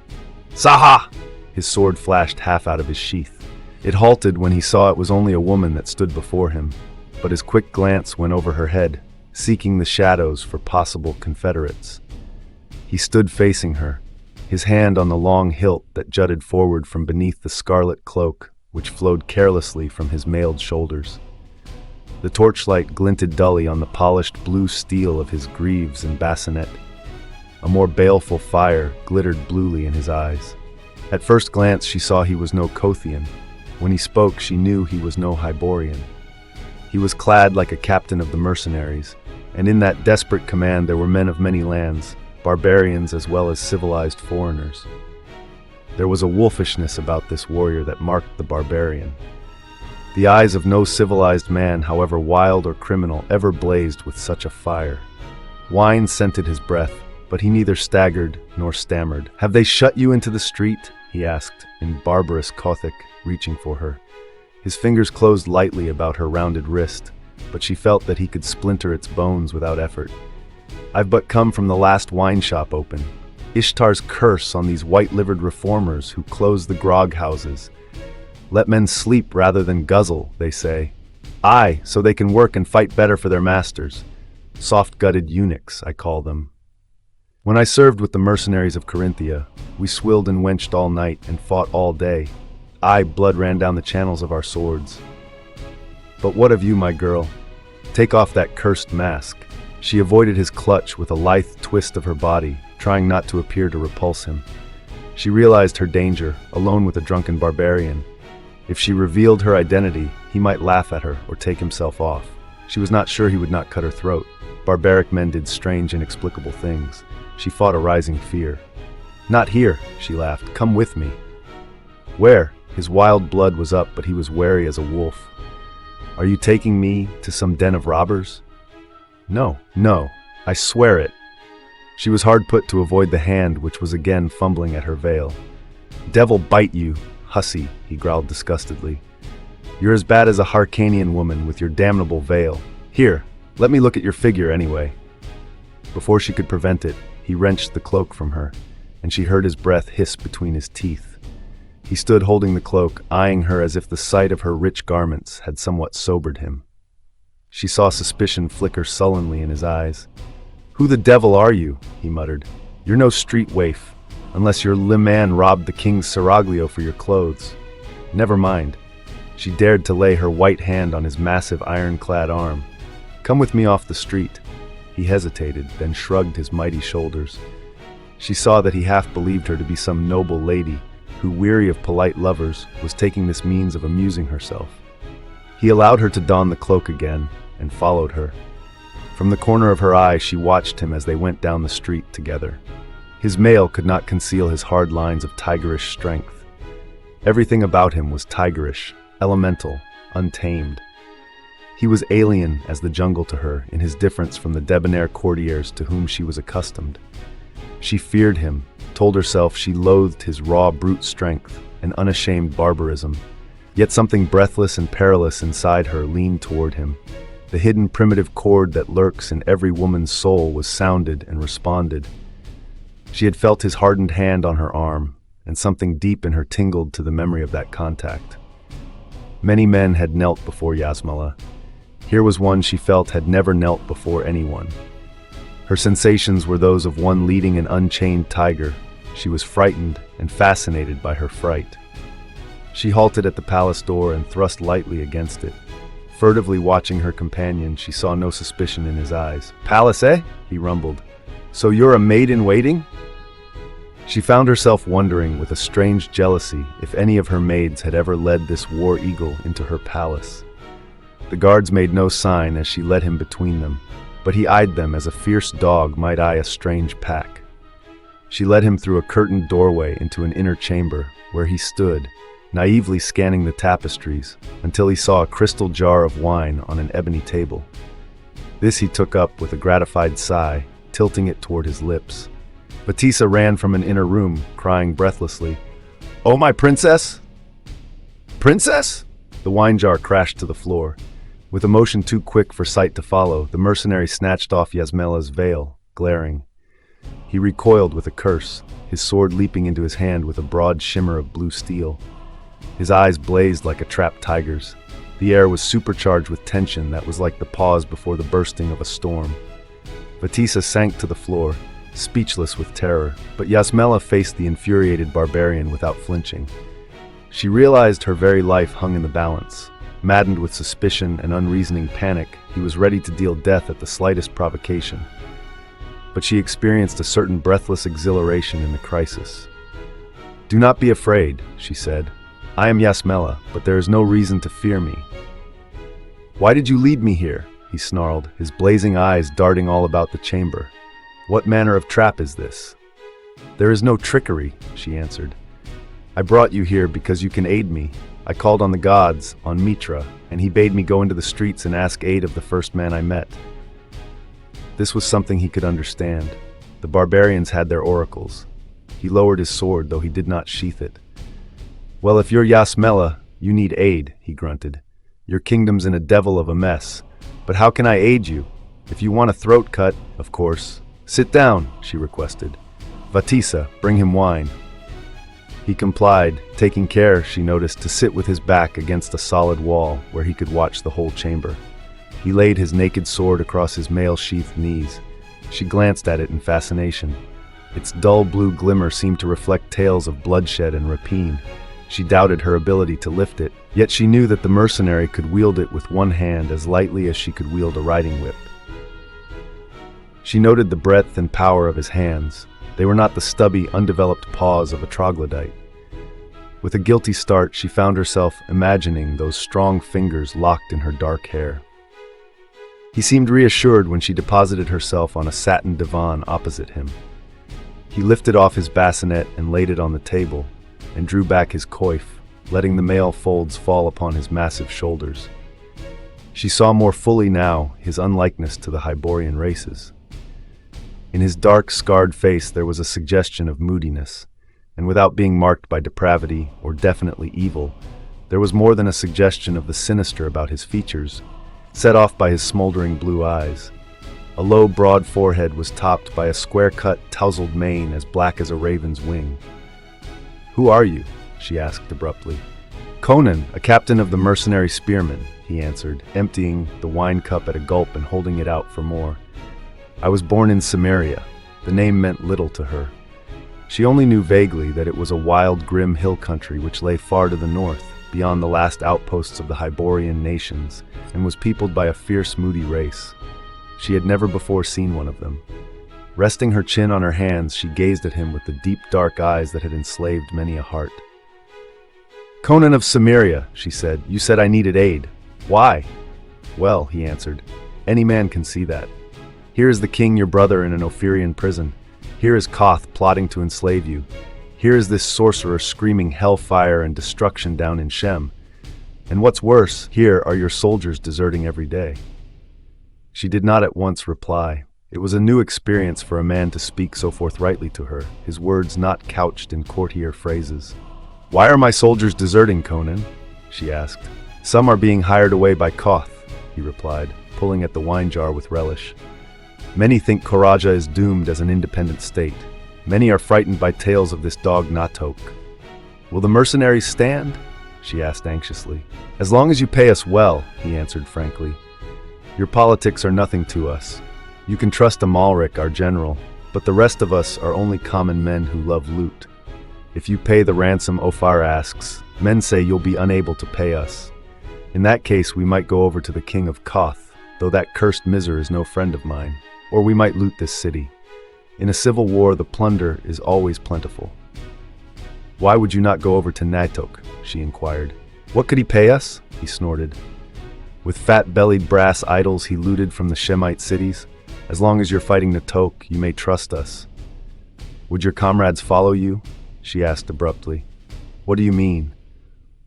"Saha!" His sword flashed half out of his sheath. It halted when he saw it was only a woman that stood before him, but his quick glance went over her head, seeking the shadows for possible confederates. He stood facing her, his hand on the long hilt that jutted forward from beneath the scarlet cloak, which flowed carelessly from his mailed shoulders. The torchlight glinted dully on the polished blue steel of his greaves and bassinet. A more baleful fire glittered bluely in his eyes. At first glance she saw he was no Kothian. When he spoke, she knew he was no Hyborian. He was clad like a captain of the mercenaries, and in that desperate command there were men of many lands, barbarians as well as civilized foreigners. There was a wolfishness about this warrior that marked the barbarian. The eyes of no civilized man, however wild or criminal, ever blazed with such a fire. Wine scented his breath, but he neither staggered nor stammered. "Have they shut you into the street?" he asked, in barbarous Kothic, reaching for her. His fingers closed lightly about her rounded wrist, but she felt that he could splinter its bones without effort. "I've but come from the last wine shop open. Ishtar's curse on these white-livered reformers who close the grog houses. Let men sleep rather than guzzle, they say. Aye, so they can work and fight better for their masters. Soft-gutted eunuchs, I call them. When I served with the mercenaries of Corinthia, we swilled and wenched all night and fought all day. Aye, blood ran down the channels of our swords. But what of you, my girl? Take off that cursed mask." She avoided his clutch with a lithe twist of her body, trying not to appear to repulse him. She realized her danger, alone with a drunken barbarian. If she revealed her identity, he might laugh at her or take himself off. She was not sure he would not cut her throat. Barbaric men did strange, inexplicable things. She fought a rising fear. "Not here," she laughed. "Come with me." "Where?" His wild blood was up, but he was wary as a wolf. "Are you taking me to some den of robbers?" "No, no, I swear it." She was hard put to avoid the hand which was again fumbling at her veil. "Devil bite you," hussy, he growled disgustedly. You're as bad as a Harkanian woman with your damnable veil. Here, let me look at your figure anyway. Before she could prevent it, he wrenched the cloak from her, and she heard his breath hiss between his teeth. He stood holding the cloak, eyeing her as if the sight of her rich garments had somewhat sobered him. She saw suspicion flicker sullenly in his eyes. Who the devil are you? He muttered. You're no street waif, unless your liman robbed the king's seraglio for your clothes. Never mind. She dared to lay her white hand on his massive ironclad arm. Come with me off the street. He hesitated, then shrugged his mighty shoulders. She saw that he half believed her to be some noble lady who, weary of polite lovers, was taking this means of amusing herself. He allowed her to don the cloak again and followed her. From the corner of her eye, she watched him as they went down the street together. His mail could not conceal his hard lines of tigerish strength. Everything about him was tigerish, elemental, untamed. He was alien as the jungle to her in his difference from the debonair courtiers to whom she was accustomed. She feared him, told herself she loathed his raw brute strength and unashamed barbarism. Yet something breathless and perilous inside her leaned toward him. The hidden primitive chord that lurks in every woman's soul was sounded and responded. She had felt his hardened hand on her arm, and something deep in her tingled to the memory of that contact. Many men had knelt before Yasmela. Here was one she felt had never knelt before anyone. Her sensations were those of one leading an unchained tiger. She was frightened and fascinated by her fright. She halted at the palace door and thrust lightly against it. Furtively watching her companion, she saw no suspicion in his eyes. "Palace, eh?" he rumbled. "So you're a maid in waiting?" She found herself wondering with a strange jealousy if any of her maids had ever led this war eagle into her palace. The guards made no sign as she led him between them, but he eyed them as a fierce dog might eye a strange pack. She led him through a curtained doorway into an inner chamber, where he stood, naively scanning the tapestries, until he saw a crystal jar of wine on an ebony table. This he took up with a gratified sigh, tilting it toward his lips. Batisa ran from an inner room, crying breathlessly, "Oh, my princess!" "Princess?" The wine jar crashed to the floor. With a motion too quick for sight to follow, the mercenary snatched off Yasmela's veil, glaring. He recoiled with a curse, his sword leaping into his hand with a broad shimmer of blue steel. His eyes blazed like a trapped tiger's. The air was supercharged with tension that was like the pause before the bursting of a storm. Batisa sank to the floor, speechless with terror, but Yasmela faced the infuriated barbarian without flinching. She realized her very life hung in the balance. Maddened with suspicion and unreasoning panic, he was ready to deal death at the slightest provocation. But she experienced a certain breathless exhilaration in the crisis. "Do not be afraid," she said. "I am Yasmela, but there is no reason to fear me." "Why did you lead me here?" he snarled, his blazing eyes darting all about the chamber. "What manner of trap is this?" "There is no trickery," she answered. "I brought you here because you can aid me. I called on the gods, on Mitra, and he bade me go into the streets and ask aid of the first man I met." This was something he could understand. The barbarians had their oracles. He lowered his sword, though he did not sheath it. "Well, if you're Yasmela, you need aid," he grunted. "Your kingdom's in a devil of a mess. But how can I aid you? If you want a throat cut, of course." "Sit down," she requested. "Batisa, bring him wine." He complied, taking care, she noticed, to sit with his back against a solid wall where he could watch the whole chamber. He laid his naked sword across his mail-sheathed knees. She glanced at it in fascination. Its dull blue glimmer seemed to reflect tales of bloodshed and rapine. She doubted her ability to lift it, yet she knew that the mercenary could wield it with one hand as lightly as she could wield a riding whip. She noted the breadth and power of his hands. They were not the stubby, undeveloped paws of a troglodyte. With a guilty start, she found herself imagining those strong fingers locked in her dark hair. He seemed reassured when she deposited herself on a satin divan opposite him. He lifted off his bassinet and laid it on the table, and drew back his coif, letting the mail folds fall upon his massive shoulders. She saw more fully now his unlikeness to the Hyborian races. In his dark, scarred face there was a suggestion of moodiness. and without being marked by depravity or definitely evil, there was more than a suggestion of the sinister about his features, set off by his smoldering blue eyes. A low, broad forehead was topped by a square-cut, tousled mane as black as a raven's wing. "Who are you?" she asked abruptly. "Conan, a captain of the mercenary spearmen," he answered, emptying the wine cup at a gulp and holding it out for more. "I was born in Cimmeria." The name meant little to her. She only knew vaguely that it was a wild, grim hill country which lay far to the north, beyond the last outposts of the Hyborian nations, and was peopled by a fierce, moody race. She had never before seen one of them. Resting her chin on her hands, she gazed at him with the deep, dark eyes that had enslaved many a heart. "Conan of Cimmeria," she said, "you said I needed aid. Why?" "Well," he answered, "any man can see that. Here is the king, your brother, in an Ophirian prison. Here is Koth plotting to enslave you. Here is this sorcerer screaming hellfire and destruction down in Shem. And what's worse, here are your soldiers deserting every day." She did not at once reply. It was a new experience for a man to speak so forthrightly to her, his words not couched in courtier phrases. "Why are my soldiers deserting, Conan?" she asked. "Some are being hired away by Koth," he replied, pulling at the wine jar with relish. "Many think Khoraja is doomed as an independent state. Many are frightened by tales of this dog Natohk." "Will the mercenaries stand?" she asked anxiously. "As long as you pay us well," he answered frankly. "Your politics are nothing to us. You can trust Amalric, our general, but the rest of us are only common men who love loot. If you pay the ransom Ophir asks, men say you'll be unable to pay us. In that case, we might go over to the king of Koth, though that cursed miser is no friend of mine. Or we might loot this city. In a civil war, the plunder is always plentiful." "Why would you not go over to Natohk?" she inquired. "What could he pay us?" he snorted. "With fat-bellied brass idols he looted from the Shemite cities. As long as you're fighting Natohk, you may trust us." "Would your comrades follow you?" she asked abruptly. "What do you mean?"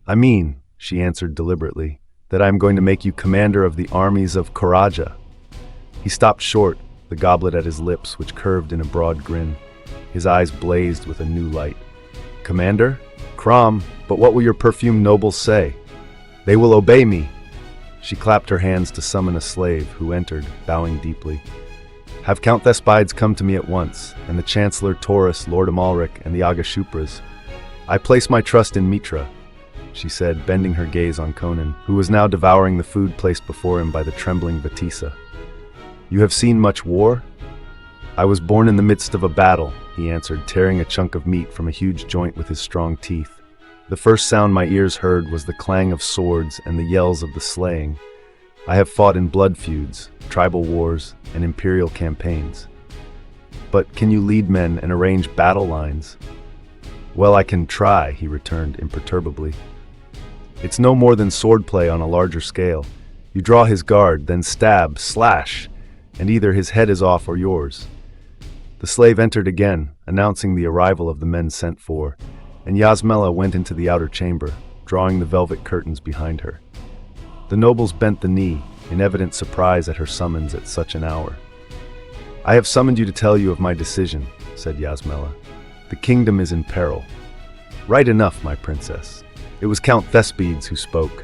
"I mean," she answered deliberately, "that I am going to make you commander of the armies of Khoraja." He stopped short, the goblet at his lips, which curved in a broad grin. His eyes blazed with a new light. "Commander? Crom, but what will your perfumed nobles say?" "They will obey me." She clapped her hands to summon a slave, who entered, bowing deeply. "Have Count Thespides come to me at once, and the Chancellor Taurus, Lord Amalric, and the Agashupras. I place my trust in Mitra," she said, bending her gaze on Conan, who was now devouring the food placed before him by the trembling Vatisa. "You have seen much war?" "I was born in the midst of a battle," he answered, tearing a chunk of meat from a huge joint with his strong teeth. "The first sound my ears heard was the clang of swords and the yells of the slaying. I have fought in blood feuds, tribal wars, and imperial campaigns. But can you lead men and arrange battle lines?" "Well, I can try," he returned imperturbably. "It's no more than swordplay on a larger scale. You draw his guard, then stab, slash, and either his head is off or yours." The slave entered again, announcing the arrival of the men sent for, and Yasmela went into the outer chamber, drawing the velvet curtains behind her. The nobles bent the knee, in evident surprise at her summons at such an hour. "I have summoned you to tell you of my decision," said Yasmela. "The kingdom is in peril." "Right enough, my princess." It was Count Thespides who spoke,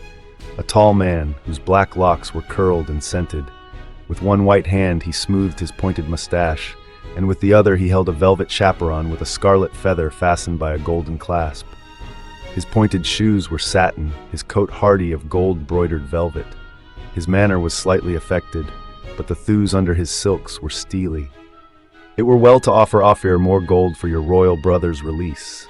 a tall man whose black locks were curled and scented. With one white hand he smoothed his pointed mustache, and with the other he held a velvet chaperon with a scarlet feather fastened by a golden clasp. His pointed shoes were satin, his coat hardy of gold-broidered velvet. His manner was slightly affected, but the thews under his silks were steely. "It were well to offer Ophir more gold for your royal brother's release."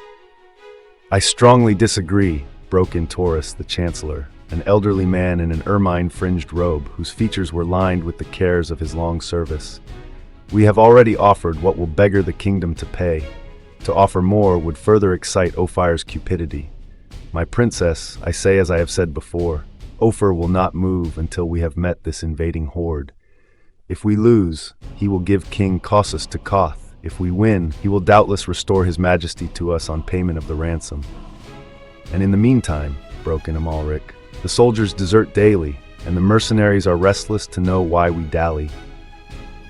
"I strongly disagree," broke in Taurus, the chancellor, an elderly man in an ermine-fringed robe whose features were lined with the cares of his long service. "We have already offered what will beggar the kingdom to pay. To offer more would further excite Ophir's cupidity. My princess, I say as I have said before, Ophir will not move until we have met this invading horde. If we lose, he will give King Colossus to Koth. If we win, he will doubtless restore his majesty to us on payment of the ransom." "And in the meantime," broke in Amalric, "the soldiers desert daily, and the mercenaries are restless to know why we dally."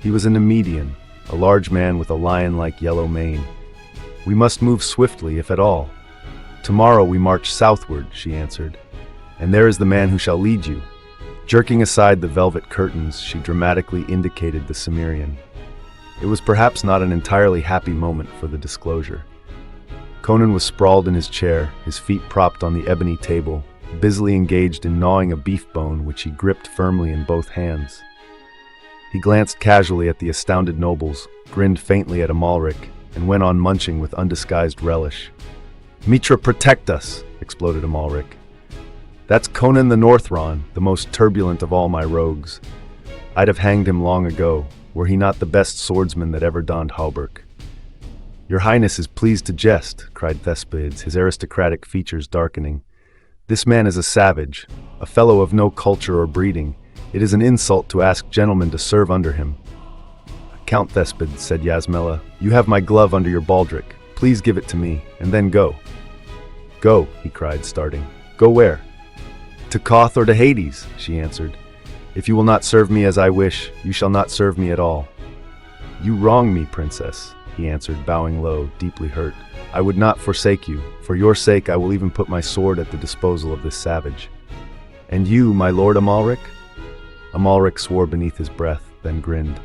He was a Nemedian, a large man with a lion-like yellow mane. We must move swiftly, if at all. Tomorrow we march southward, she answered, and there is the man who shall lead you. Jerking aside the velvet curtains, she dramatically indicated the Cimmerian. It was perhaps not an entirely happy moment for the disclosure. Conan was sprawled in his chair, his feet propped on the ebony table, busily engaged in gnawing a beef bone which he gripped firmly in both hands. He glanced casually at the astounded nobles, grinned faintly at Amalric, and went on munching with undisguised relish. "Mitra, protect us!" exploded Amalric. "That's Conan the Northron, the most turbulent of all my rogues. I'd have hanged him long ago, were he not the best swordsman that ever donned hauberk." "Your Highness is pleased to jest," cried Thespides, his aristocratic features darkening. "This man is a savage, a fellow of no culture or breeding. It is an insult to ask gentlemen to serve under him." "Count Thespides," said Yasmela, "you have my glove under your baldric. Please give it to me, and then go." "Go," he cried, starting. "Go where?" "To Koth or to Hades," she answered. "If you will not serve me as I wish, you shall not serve me at all." "You wrong me, princess," he answered, bowing low, deeply hurt. "I would not forsake you. For your sake I will even put my sword at the disposal of this savage." "And you, my lord Amalric?" Amalric swore beneath his breath, then grinned.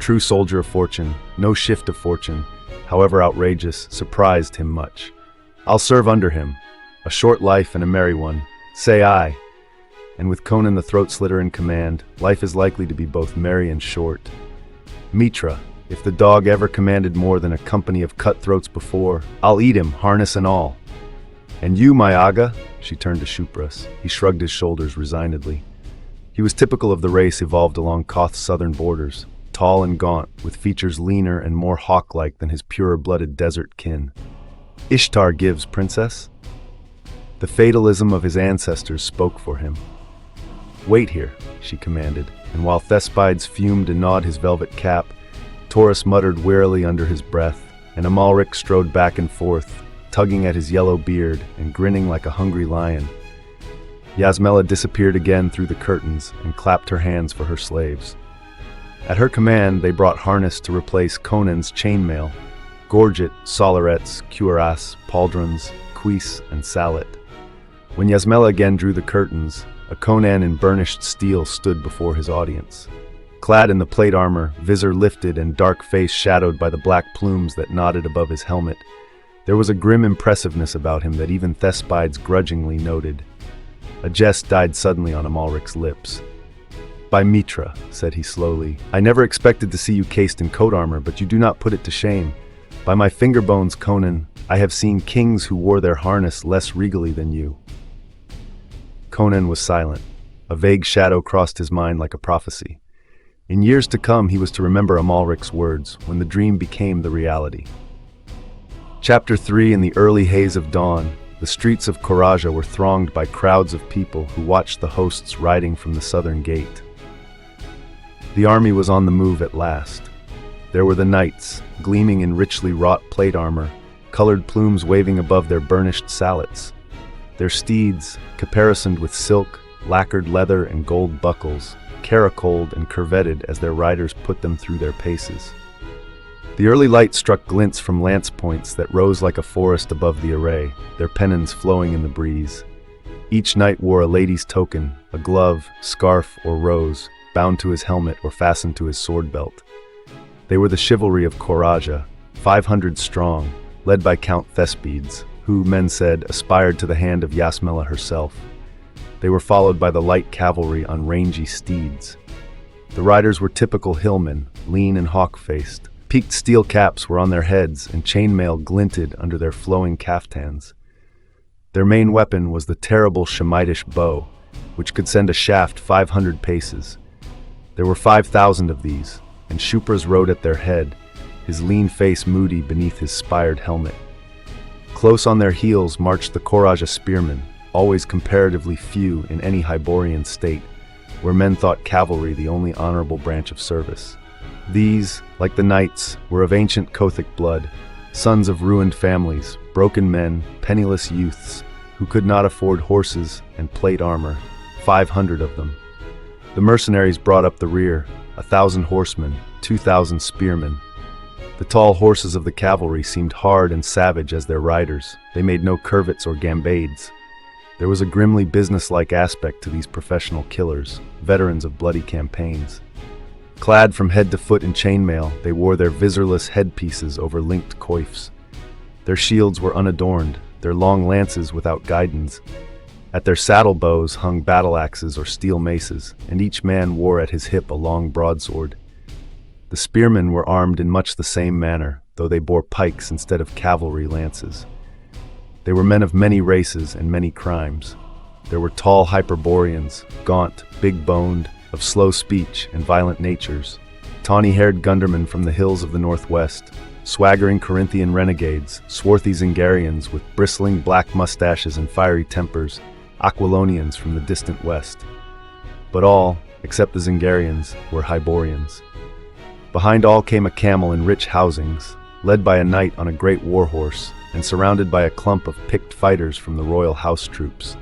True soldier of fortune, no shift of fortune, however outrageous, surprised him much. "I'll serve under him. A short life and a merry one. Say aye." And with Conan the throat-slitter in command, life is likely to be both merry and short. "Mitra, if the dog ever commanded more than a company of cutthroats before, I'll eat him, harness and all." "And you, my aga?" She turned to Shupras. He shrugged his shoulders resignedly. He was typical of the race evolved along Koth's southern borders, tall and gaunt, with features leaner and more hawk-like than his purer-blooded desert kin. "Ishtar gives, princess." The fatalism of his ancestors spoke for him. "Wait here," she commanded, and while Thespides fumed and gnawed his velvet cap, Taurus muttered wearily under his breath, and Amalric strode back and forth, tugging at his yellow beard and grinning like a hungry lion. Yasmela disappeared again through the curtains and clapped her hands for her slaves. At her command, they brought harness to replace Conan's chainmail, gorget, solarets, cuirass, pauldrons, cuisse, and salet. When Yasmela again drew the curtains, a Conan in burnished steel stood before his audience. Clad in the plate armor, visor lifted and dark face shadowed by the black plumes that nodded above his helmet, there was a grim impressiveness about him that even Thespides grudgingly noted. A jest died suddenly on Amalric's lips. "By Mitra," said he slowly, "I never expected to see you cased in coat armor, but you do not put it to shame. By my finger bones, Conan, I have seen kings who wore their harness less regally than you." Conan was silent. A vague shadow crossed his mind like a prophecy. In years to come, he was to remember Amalric's words, when the dream became the reality. Chapter 3. In the early haze of dawn, the streets of Khoraja were thronged by crowds of people who watched the hosts riding from the southern gate. The army was on the move at last. There were the knights, gleaming in richly wrought plate armor, colored plumes waving above their burnished sallets. Their steeds, caparisoned with silk, lacquered leather, and gold buckles, caracoled and curveted as their riders put them through their paces. The early light struck glints from lance points that rose like a forest above the array, their pennons flowing in the breeze. Each knight wore a lady's token, a glove, scarf, or rose, bound to his helmet or fastened to his sword belt. They were the chivalry of Khoraja, 500 strong, led by Count Thespides, who, men said, aspired to the hand of Yasmela herself. They were followed by the light cavalry on rangy steeds. The riders were typical hillmen, lean and hawk-faced. Peaked steel caps were on their heads, and chainmail glinted under their flowing caftans. Their main weapon was the terrible Shemitish bow, which could send a shaft 500 paces. There were 5,000 of these, and Shupras rode at their head, his lean face moody beneath his spired helmet. Close on their heels marched the Khoraja spearmen, always comparatively few in any Hyborian state, where men thought cavalry the only honorable branch of service. These, like the knights, were of ancient Kothic blood, sons of ruined families, broken men, penniless youths, who could not afford horses and plate armor, 500 of them. The mercenaries brought up the rear, 1,000 horsemen, 2,000 spearmen. The The tall horses of the cavalry seemed hard and savage as their riders. They made no curvets or gambades. There was a grimly businesslike aspect to these professional killers, veterans of bloody campaigns. Clad from head to foot in chainmail, they wore their visorless headpieces over linked coifs. Their shields were unadorned, their long lances without guidons. At their saddle bows hung battle axes or steel maces, and each man wore at his hip a long broadsword. The spearmen were armed in much the same manner, though they bore pikes instead of cavalry lances. They were men of many races and many crimes. There were tall Hyborians, gaunt, big-boned, of slow speech and violent natures, tawny-haired gundermen from the hills of the northwest, swaggering Corinthian renegades, swarthy Zingarians with bristling black mustaches and fiery tempers, Aquilonians from the distant west. But all, except the Zingarians, were Hyborians. Behind all came a camel in rich housings, led by a knight on a great war horse, and surrounded by a clump of picked fighters from the royal house troops.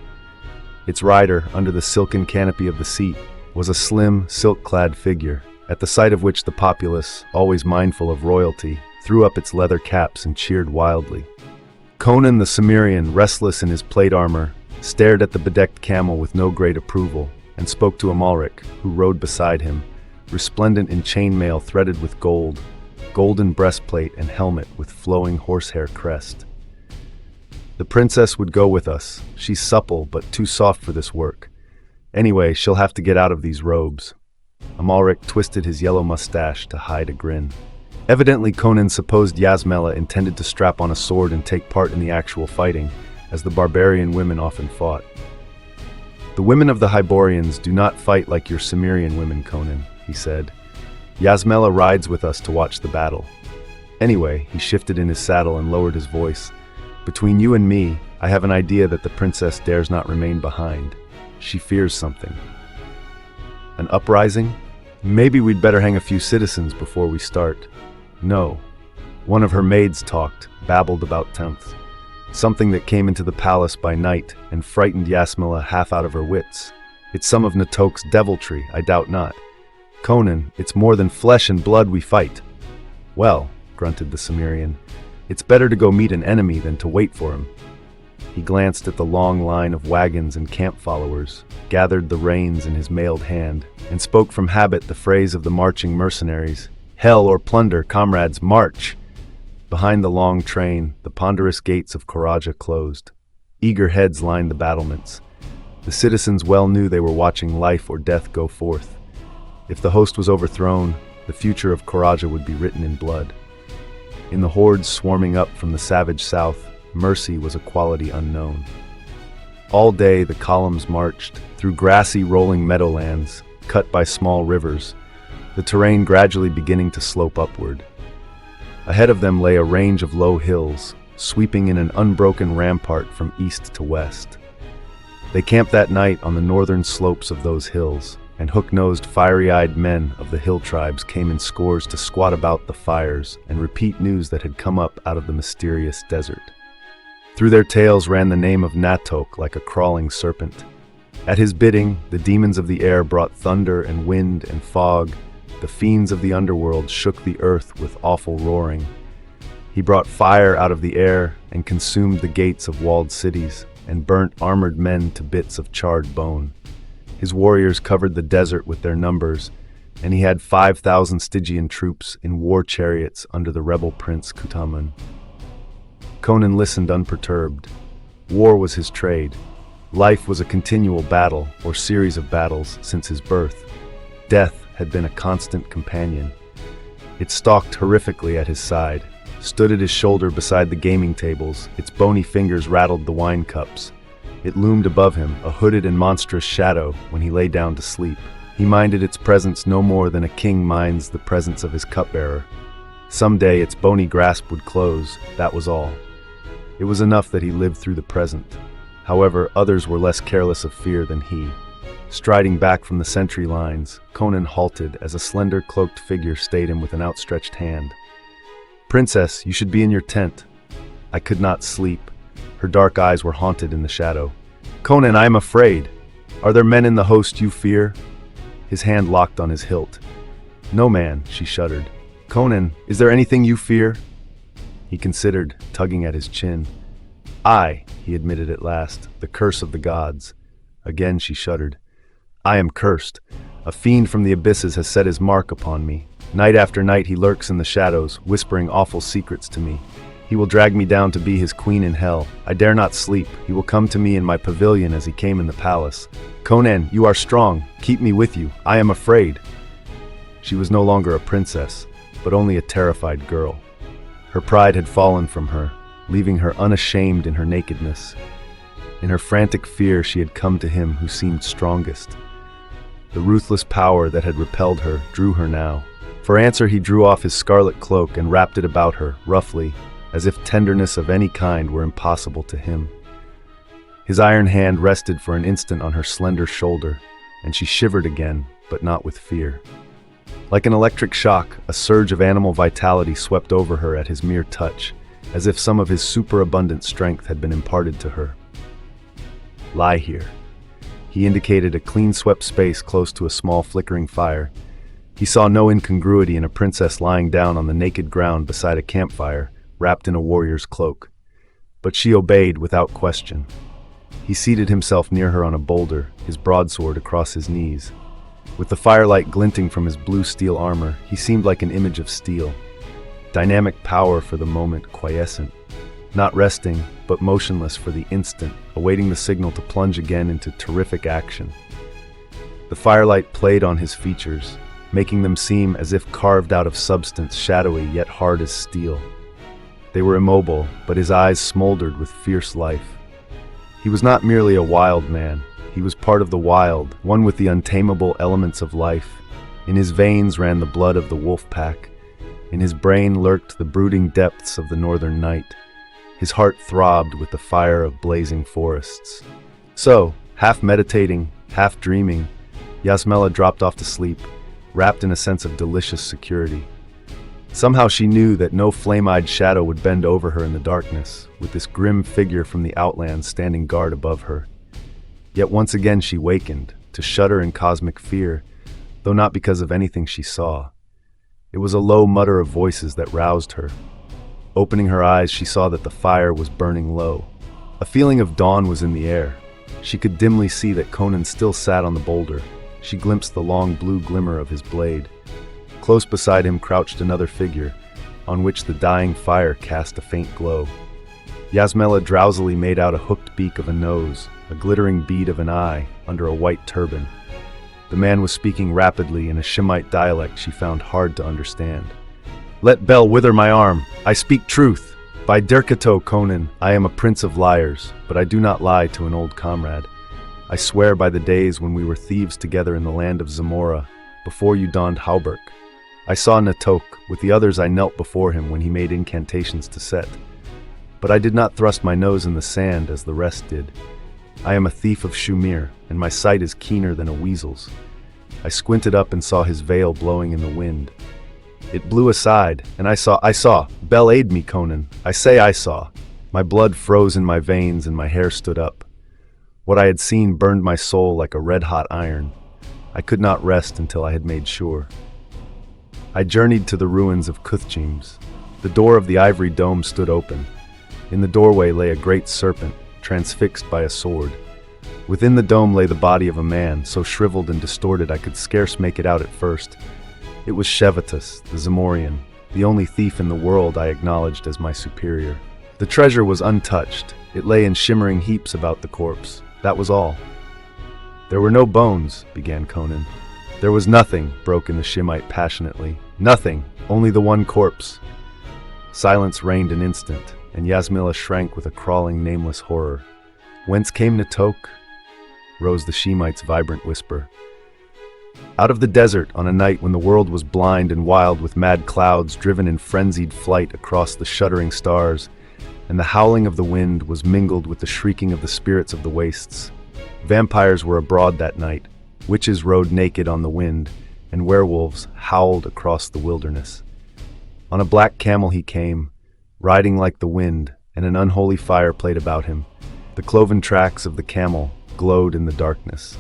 Its rider, under the silken canopy of the seat, was a slim, silk-clad figure, at the sight of which the populace, always mindful of royalty, threw up its leather caps and cheered wildly. Conan the Cimmerian, restless in his plate armor, stared at the bedecked camel with no great approval, and spoke to Amalric, who rode beside him, resplendent in chainmail threaded with gold, golden breastplate and helmet with flowing horsehair crest. The princess would go with us. She's supple, but too soft for this work. Anyway, she'll have to get out of these robes. Amalric twisted his yellow mustache to hide a grin. Evidently, Conan supposed Yasmela intended to strap on a sword and take part in the actual fighting, as the barbarian women often fought. The women of the Hyborians do not fight like your Cimmerian women, Conan, he said. Yasmela rides with us to watch the battle. Anyway, he shifted in his saddle and lowered his voice. Between you and me, I have an idea that the princess dares not remain behind. She fears something. An uprising? Maybe we'd better hang a few citizens before we start. No. One of her maids talked, babbled about tenth. Something that came into the palace by night and frightened Yasmela half out of her wits. It's some of Natohk's deviltry, I doubt not. Conan, it's more than flesh and blood we fight. Well, grunted the Cimmerian, it's better to go meet an enemy than to wait for him. He glanced at the long line of wagons and camp followers, gathered the reins in his mailed hand, and spoke from habit the phrase of the marching mercenaries. Hell or plunder, comrades, march! Behind the long train, the ponderous gates of Khoraja closed. Eager heads lined the battlements. The citizens well knew they were watching life or death go forth. If the host was overthrown, the future of Khoraja would be written in blood. In the hordes swarming up from the savage south, mercy was a quality unknown. All day the columns marched through grassy rolling meadowlands, cut by small rivers, the terrain gradually beginning to slope upward. Ahead of them lay a range of low hills, sweeping in an unbroken rampart from east to west. They camped that night on the northern slopes of those hills, and hook-nosed, fiery-eyed men of the hill tribes came in scores to squat about the fires and repeat news that had come up out of the mysterious desert. Through their tails ran the name of Natohk like a crawling serpent. At his bidding, the demons of the air brought thunder and wind and fog. The fiends of the underworld shook the earth with awful roaring. He brought fire out of the air and consumed the gates of walled cities and burnt armored men to bits of charred bone. His warriors covered the desert with their numbers, and he had 5,000 Stygian troops in war chariots under the rebel prince Khutamun. Conan listened unperturbed. War was his trade. Life was a continual battle, or series of battles, since his birth. Death had been a constant companion. It stalked horrifically at his side, stood at his shoulder beside the gaming tables, its bony fingers rattled the wine cups. It loomed above him, a hooded and monstrous shadow, when he lay down to sleep. He minded its presence no more than a king minds the presence of his cupbearer. Someday its bony grasp would close, that was all. It was enough that he lived through the present. However, others were less careless of fear than he. Striding back from the sentry lines, Conan halted as a slender cloaked figure stayed him with an outstretched hand. "Princess, you should be in your tent." I could not sleep. Her dark eyes were haunted in the shadow. "Conan, I am afraid. Are there men in the host you fear?" His hand locked on his hilt. "No man," she shuddered. Conan, is there anything you fear? He considered, tugging at his chin. He admitted at last, the curse of the gods. Again she shuddered. I am cursed. A fiend from the abysses has set his mark upon me. Night after night he lurks in the shadows, whispering awful secrets to me. He will drag me down to be his queen in hell. I dare not sleep. He will come to me in my pavilion as he came in the palace. Conan, you are strong. Keep me with you. I am afraid. She was no longer a princess, but only a terrified girl. Her pride had fallen from her, leaving her unashamed in her nakedness. In her frantic fear, she had come to him who seemed strongest. The ruthless power that had repelled her drew her now. For answer, he drew off his scarlet cloak and wrapped it about her, roughly, as if tenderness of any kind were impossible to him. His iron hand rested for an instant on her slender shoulder, and she shivered again, but not with fear. Like an electric shock, a surge of animal vitality swept over her at his mere touch, as if some of his superabundant strength had been imparted to her. Lie here. He indicated a clean-swept space close to a small flickering fire. He saw no incongruity in a princess lying down on the naked ground beside a campfire, wrapped in a warrior's cloak. But she obeyed without question. He seated himself near her on a boulder, his broadsword across his knees. With the firelight glinting from his blue steel armor, he seemed like an image of steel. Dynamic power for the moment, quiescent. Not resting, but motionless for the instant, awaiting the signal to plunge again into terrific action. The firelight played on his features, making them seem as if carved out of substance shadowy yet hard as steel. They were immobile, but his eyes smoldered with fierce life. He was not merely a wild man. He was part of the wild, one with the untamable elements of life. In his veins ran the blood of the wolf pack. In his brain lurked the brooding depths of the northern night. His heart throbbed with the fire of blazing forests. So, half meditating, half dreaming, Yasmela dropped off to sleep, wrapped in a sense of delicious security. Somehow she knew that no flame-eyed shadow would bend over her in the darkness, with this grim figure from the outlands standing guard above her. Yet once again she wakened, to shudder in cosmic fear, though not because of anything she saw. It was a low mutter of voices that roused her. Opening her eyes, she saw that the fire was burning low. A feeling of dawn was in the air. She could dimly see that Conan still sat on the boulder. She glimpsed the long blue glimmer of his blade. Close beside him crouched another figure, on which the dying fire cast a faint glow. Yasmela drowsily made out a hooked beak of a nose, a glittering bead of an eye, under a white turban. The man was speaking rapidly in a Shemite dialect she found hard to understand. Let Bel wither my arm. I speak truth. By Derkato, Conan, I am a prince of liars, but I do not lie to an old comrade. I swear by the days when we were thieves together in the land of Zamora, before you donned hauberk. I saw Natohk. With the others I knelt before him when he made incantations to Set. But I did not thrust my nose in the sand as the rest did. I am a thief of Shumir, and my sight is keener than a weasel's. I squinted up and saw his veil blowing in the wind. It blew aside, and I saw. Bel, aid me, Conan. I say I saw. My blood froze in my veins and my hair stood up. What I had seen burned my soul like a red-hot iron. I could not rest until I had made sure. I journeyed to the ruins of Kuthjims. The door of the ivory dome stood open. In the doorway lay a great serpent, transfixed by a sword. Within the dome lay the body of a man, so shriveled and distorted I could scarce make it out at first. It was Shevatus, the Cimmerian, the only thief in the world I acknowledged as my superior. The treasure was untouched. It lay in shimmering heaps about the corpse. That was all. There were no bones, began Conan. There was nothing, broke in the Shemite passionately. Nothing, only the one corpse. Silence reigned an instant, and Yasmela shrank with a crawling, nameless horror. Whence came Natohk? Rose the Shemite's vibrant whisper. Out of the desert, on a night when the world was blind and wild with mad clouds driven in frenzied flight across the shuddering stars, and the howling of the wind was mingled with the shrieking of the spirits of the wastes. Vampires were abroad that night, witches rode naked on the wind, and werewolves howled across the wilderness. On a black camel he came, riding like the wind, and an unholy fire played about him. The cloven tracks of the camel glowed in the darkness.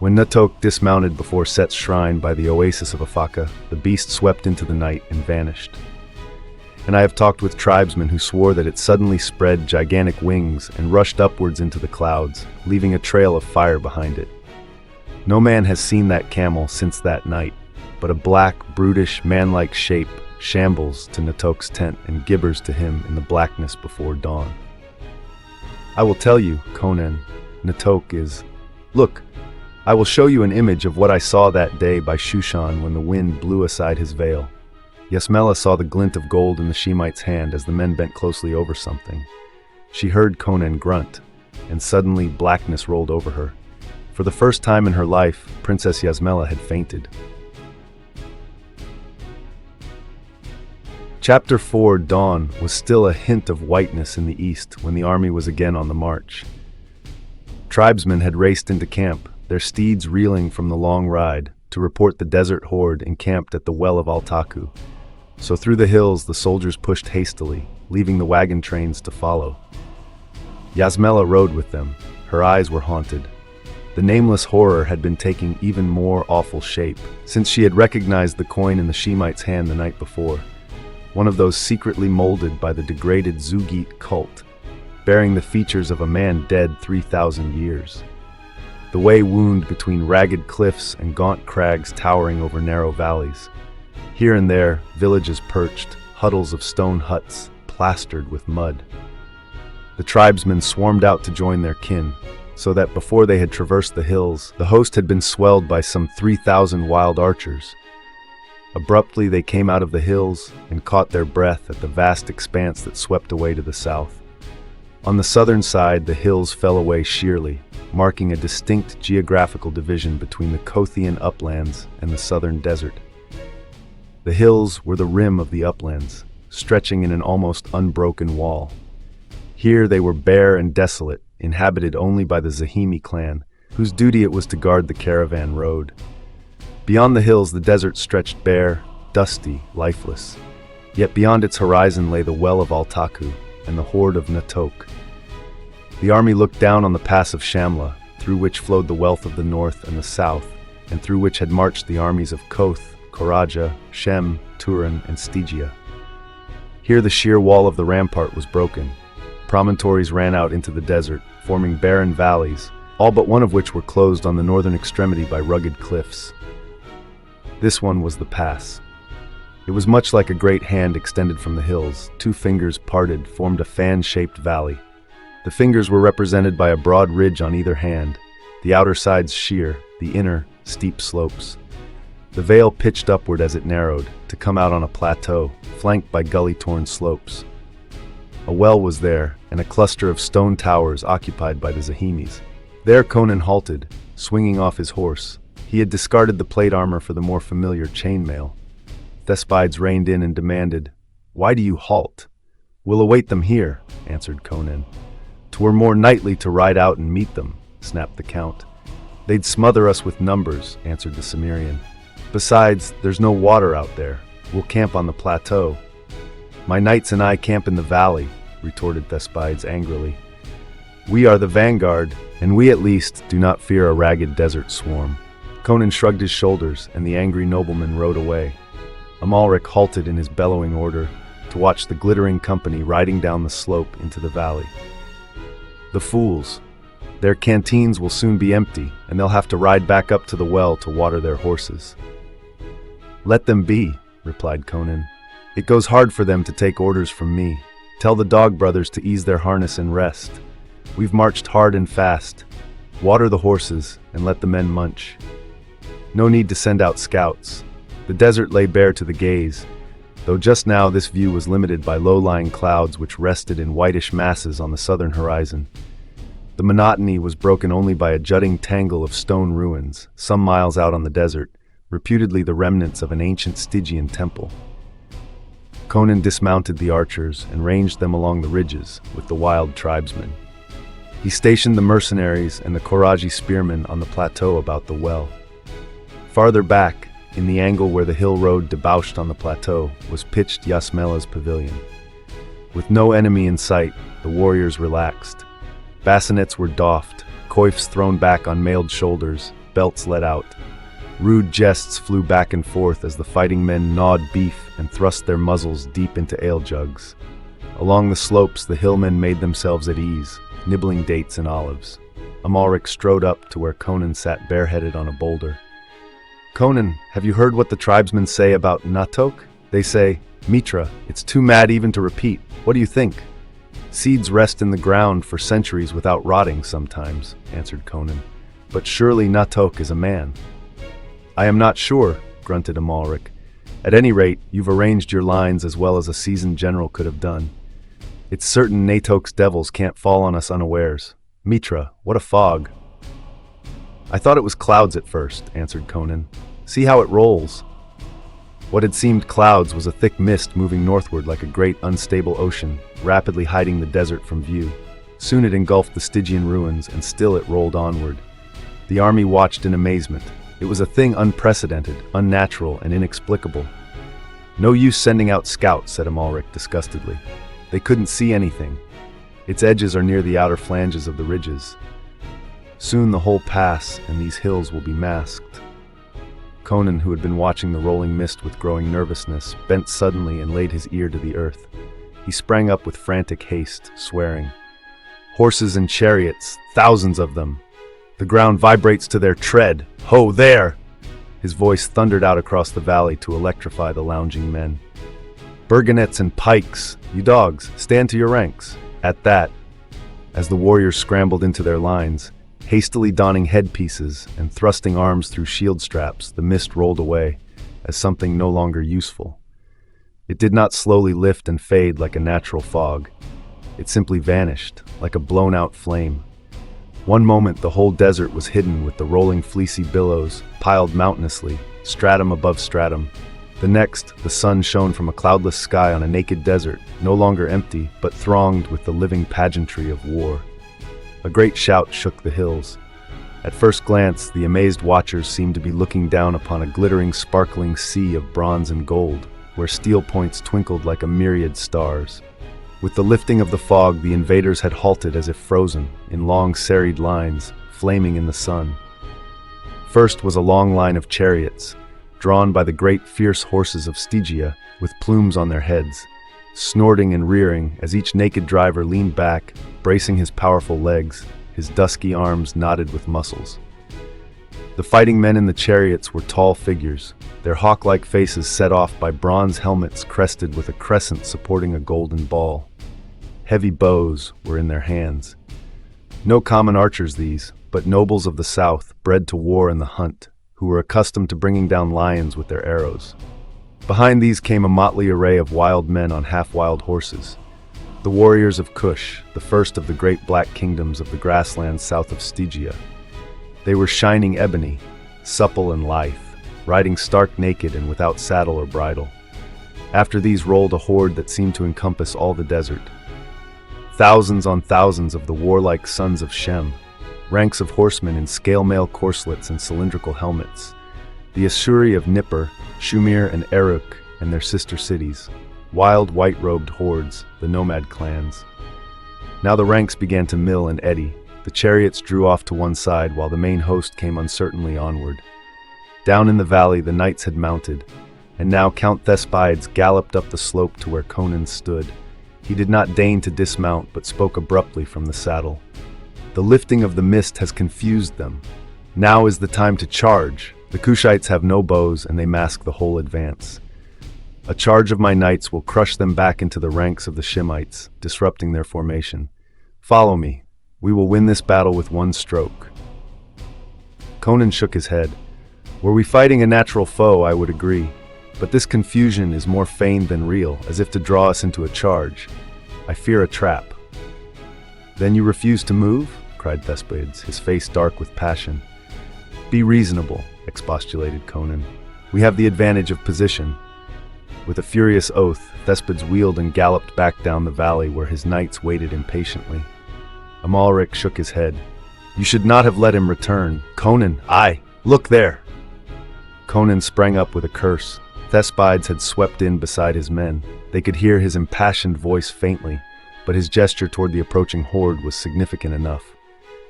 When Natohk dismounted before Set's shrine by the oasis of Afaka, the beast swept into the night and vanished. And I have talked with tribesmen who swore that it suddenly spread gigantic wings and rushed upwards into the clouds, leaving a trail of fire behind it. No man has seen that camel since that night, but a black, brutish, man-like shape shambles to Natohk's tent and gibbers to him in the blackness before dawn. I will tell you, Conan, Natohk is... Look, I will show you an image of what I saw that day by Shushan when the wind blew aside his veil. Yasmela saw the glint of gold in the Shemite's hand as the men bent closely over something. She heard Conan grunt, and suddenly blackness rolled over her. For the first time in her life, Princess Yasmela had fainted. Chapter 4, Dawn, was still a hint of whiteness in the east when the army was again on the march. Tribesmen had raced into camp, their steeds reeling from the long ride, to report the desert horde encamped at the well of Altaku. So through the hills the soldiers pushed hastily, leaving the wagon trains to follow. Yasmela rode with them. Her eyes were haunted. The nameless horror had been taking even more awful shape, since she had recognized the coin in the Shemite's hand the night before. One of those secretly molded by the degraded Zugit cult, bearing the features of a man dead 3,000 years. The way wound between ragged cliffs and gaunt crags towering over narrow valleys. Here and there, villages perched, huddles of stone huts, plastered with mud. The tribesmen swarmed out to join their kin, so that before they had traversed the hills, the host had been swelled by some 3,000 wild archers. Abruptly they came out of the hills and caught their breath at the vast expanse that swept away to the south. On the southern side, the hills fell away sheerly, marking a distinct geographical division between the Kothian uplands and the southern desert. The hills were the rim of the uplands, stretching in an almost unbroken wall. Here they were bare and desolate, inhabited only by the Zahimi clan, whose duty it was to guard the caravan road. Beyond the hills the desert stretched bare, dusty, lifeless. Yet beyond its horizon lay the well of Altaku and the horde of Natohk. The army looked down on the pass of Shamla, through which flowed the wealth of the north and the south, and through which had marched the armies of Koth, Khoraja, Shem, Turan, and Stygia. Here the sheer wall of the rampart was broken. Promontories ran out into the desert, forming barren valleys, all but one of which were closed on the northern extremity by rugged cliffs. This one was the pass. It was much like a great hand extended from the hills. 2 fingers parted formed a fan-shaped valley. The fingers were represented by a broad ridge on either hand, the outer sides sheer, the inner steep slopes. The vale pitched upward as it narrowed, to come out on a plateau, flanked by gully-torn slopes. A well was there, and a cluster of stone towers occupied by the Zahimis. There Conan halted, swinging off his horse. He had discarded the plate armor for the more familiar chainmail. Thespides reined in and demanded, "Why do you halt?" "We'll await them here," answered Conan. "'Twere more knightly to ride out and meet them," snapped the Count. "They'd smother us with numbers," answered the Cimmerian. "Besides, there's no water out there. We'll camp on the plateau." "My knights and I camp in the valley," retorted Thespides angrily. "We are the vanguard, and we at least do not fear a ragged desert swarm." Conan shrugged his shoulders, and the angry nobleman rode away. Amalric halted in his bellowing order to watch the glittering company riding down the slope into the valley. "The fools! Their canteens will soon be empty, and they'll have to ride back up to the well to water their horses." "Let them be," replied Conan. "It goes hard for them to take orders from me. Tell the dog brothers to ease their harness and rest. We've marched hard and fast. Water the horses and let the men munch. No need to send out scouts." The desert lay bare to the gaze, though just now this view was limited by low-lying clouds which rested in whitish masses on the southern horizon. The monotony was broken only by a jutting tangle of stone ruins, some miles out on the desert, reputedly the remnants of an ancient Stygian temple. Conan dismounted the archers and ranged them along the ridges with the wild tribesmen. He stationed the mercenaries and the Khoraji spearmen on the plateau about the well. Farther back, in the angle where the hill road debouched on the plateau, was pitched Yasmela's pavilion. With no enemy in sight, the warriors relaxed. Bassinets were doffed, coifs thrown back on mailed shoulders, belts let out. Rude jests flew back and forth as the fighting men gnawed beef and thrust their muzzles deep into ale jugs. Along the slopes, the hillmen made themselves at ease, nibbling dates and olives. Amalric strode up to where Conan sat bareheaded on a boulder. "Conan, have you heard what the tribesmen say about Natohk? They say, 'Mitra, it's too mad even to repeat. What do you think?' Seeds rest in the ground for centuries without rotting sometimes," answered Conan. "But surely Natohk is a man." "I am not sure," grunted Amalric. "At any rate, you've arranged your lines as well as a seasoned general could have done. It's certain Natohk's devils can't fall on us unawares. Mitra, what a fog." "I thought it was clouds at first," answered Conan. "See how it rolls." What had seemed clouds was a thick mist moving northward like a great unstable ocean, rapidly hiding the desert from view. Soon it engulfed the Stygian ruins, and still it rolled onward. The army watched in amazement. It was a thing unprecedented, unnatural, and inexplicable. "No use sending out scouts," said Amalric disgustedly. "They couldn't see anything. Its edges are near the outer flanges of the ridges. Soon the whole pass and these hills will be masked." Conan, who had been watching the rolling mist with growing nervousness, bent suddenly and laid his ear to the earth. He sprang up with frantic haste, swearing. "Horses and chariots, thousands of them! The ground vibrates to their tread! Ho, there!" His voice thundered out across the valley to electrify the lounging men. "Burgonets and pikes! You dogs, stand to your ranks!" At that, as the warriors scrambled into their lines, hastily donning headpieces and thrusting arms through shield straps, the mist rolled away as something no longer useful. It did not slowly lift and fade like a natural fog. It simply vanished, like a blown-out flame. One moment the whole desert was hidden with the rolling fleecy billows, piled mountainously, stratum above stratum. The next, the sun shone from a cloudless sky on a naked desert, no longer empty, but thronged with the living pageantry of war. A great shout shook the hills. At first glance, the amazed watchers seemed to be looking down upon a glittering, sparkling sea of bronze and gold, where steel points twinkled like a myriad stars. With the lifting of the fog, the invaders had halted as if frozen, in long serried lines, flaming in the sun. First was a long line of chariots, drawn by the great fierce horses of Stygia, with plumes on their heads, snorting and rearing as each naked driver leaned back, bracing his powerful legs, his dusky arms knotted with muscles. The fighting men in the chariots were tall figures, their hawk-like faces set off by bronze helmets crested with a crescent supporting a golden ball. Heavy bows were in their hands. No common archers these, but nobles of the south, bred to war and the hunt, who were accustomed to bringing down lions with their arrows. Behind these came a motley array of wild men on half-wild horses. The warriors of Kush, the first of the great black kingdoms of the grasslands south of Stygia. They were shining ebony, supple and lithe, riding stark naked and without saddle or bridle. After these rolled a horde that seemed to encompass all the desert. Thousands on thousands of the warlike sons of Shem, ranks of horsemen in scale-mail corselets and cylindrical helmets. The Asuri of Nippur, Shumir and Eruk and their sister cities. Wild white-robed hordes, the nomad clans. Now the ranks began to mill and eddy. The chariots drew off to one side while the main host came uncertainly onward. Down in the valley the knights had mounted, and now Count Thespides galloped up the slope to where Conan stood. He did not deign to dismount, but spoke abruptly from the saddle. "The lifting of the mist has confused them. Now is the time to charge. The Kushites have no bows, and they mask the whole advance. A charge of my knights will crush them back into the ranks of the Shemites, disrupting their formation. Follow me. We will win this battle with one stroke." Conan shook his head. "Were we fighting a natural foe, I would agree. But this confusion is more feigned than real, as if to draw us into a charge. I fear a trap." "Then you refuse to move?" cried Thespides, his face dark with passion. "Be reasonable," expostulated Conan. "We have the advantage of position." With a furious oath, Thespides wheeled and galloped back down the valley where his knights waited impatiently. Amalric shook his head. "You should not have let him return. Conan, aye, look there!" Conan sprang up with a curse. Thespides had swept in beside his men. They could hear his impassioned voice faintly, but his gesture toward the approaching horde was significant enough.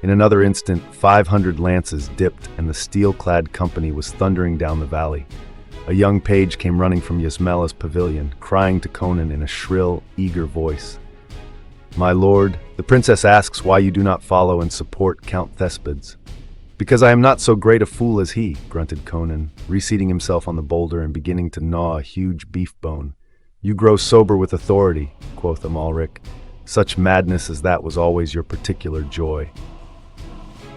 In another instant, 500 lances dipped and the steel-clad company was thundering down the valley. A young page came running from Yasmela's pavilion, crying to Conan in a shrill, eager voice. "My lord, the princess asks why you do not follow and support Count Thespids." "Because I am not so great a fool as he," grunted Conan, reseating himself on the boulder and beginning to gnaw a huge beef bone. "You grow sober with authority," quoth Amalric. "Such madness as that was always your particular joy."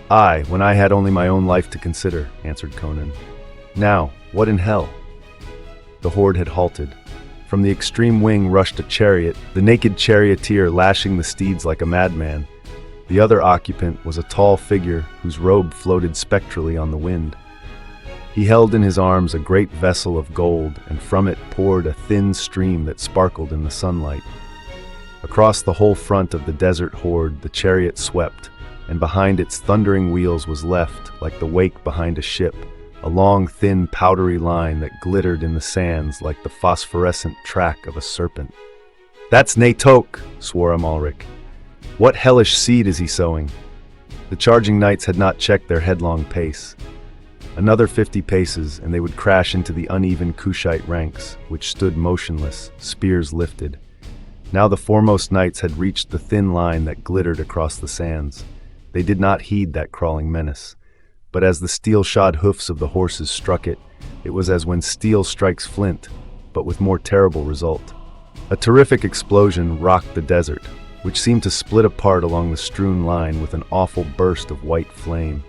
"Aye, when I had only my own life to consider," answered Conan. "Now, what in hell?" The horde had halted. From the extreme wing rushed a chariot, the naked charioteer lashing the steeds like a madman. The other occupant was a tall figure whose robe floated spectrally on the wind. He held in his arms a great vessel of gold, and from it poured a thin stream that sparkled in the sunlight. Across the whole front of the desert horde the chariot swept, and behind its thundering wheels was left, like the wake behind a ship, a long, thin, powdery line that glittered in the sands like the phosphorescent track of a serpent. "That's Natohk," swore Amalric. "What hellish seed is he sowing?" The charging knights had not checked their headlong pace. Another 50 paces, and they would crash into the uneven Kushite ranks, which stood motionless, spears lifted. Now the foremost knights had reached the thin line that glittered across the sands. They did not heed that crawling menace. But as the steel-shod hoofs of the horses struck it, it was as when steel strikes flint, but with more terrible result. A terrific explosion rocked the desert, which seemed to split apart along the strewn line with an awful burst of white flame.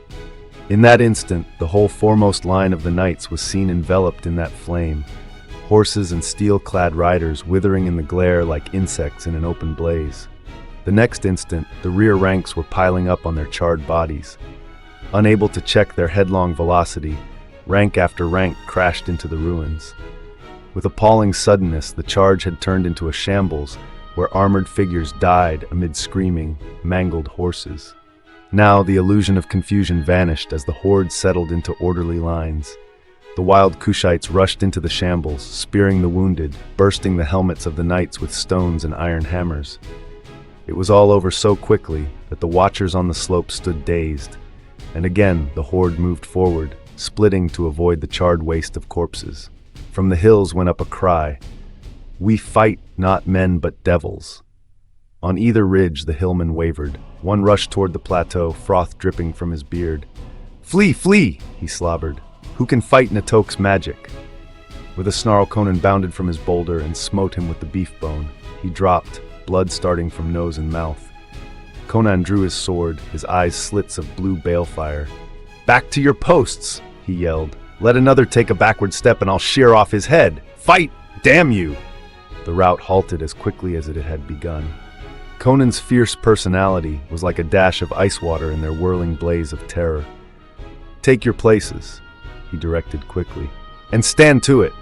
In that instant, the whole foremost line of the knights was seen enveloped in that flame, horses and steel-clad riders withering in the glare like insects in an open blaze. The next instant, the rear ranks were piling up on their charred bodies. Unable to check their headlong velocity, rank after rank crashed into the ruins. With appalling suddenness, the charge had turned into a shambles where armored figures died amid screaming, mangled horses. Now the illusion of confusion vanished as the horde settled into orderly lines. The wild Kushites rushed into the shambles, spearing the wounded, bursting the helmets of the knights with stones and iron hammers. It was all over so quickly that the watchers on the slope stood dazed, and again the horde moved forward, splitting to avoid the charred waste of corpses. From the hills went up a cry, "We fight not men but devils." On either ridge the hillmen wavered. One rushed toward the plateau, froth dripping from his beard. "Flee, flee!" he slobbered. "Who can fight Natohk's magic?" With a snarl Conan bounded from his boulder and smote him with the beef bone. He dropped, blood starting from nose and mouth. Conan drew his sword, his eyes slits of blue balefire. "Back to your posts!" he yelled. "Let another take a backward step and I'll shear off his head! Fight! Damn you!" The rout halted as quickly as it had begun. Conan's fierce personality was like a dash of ice water in their whirling blaze of terror. "Take your places," he directed quickly, "and stand to it.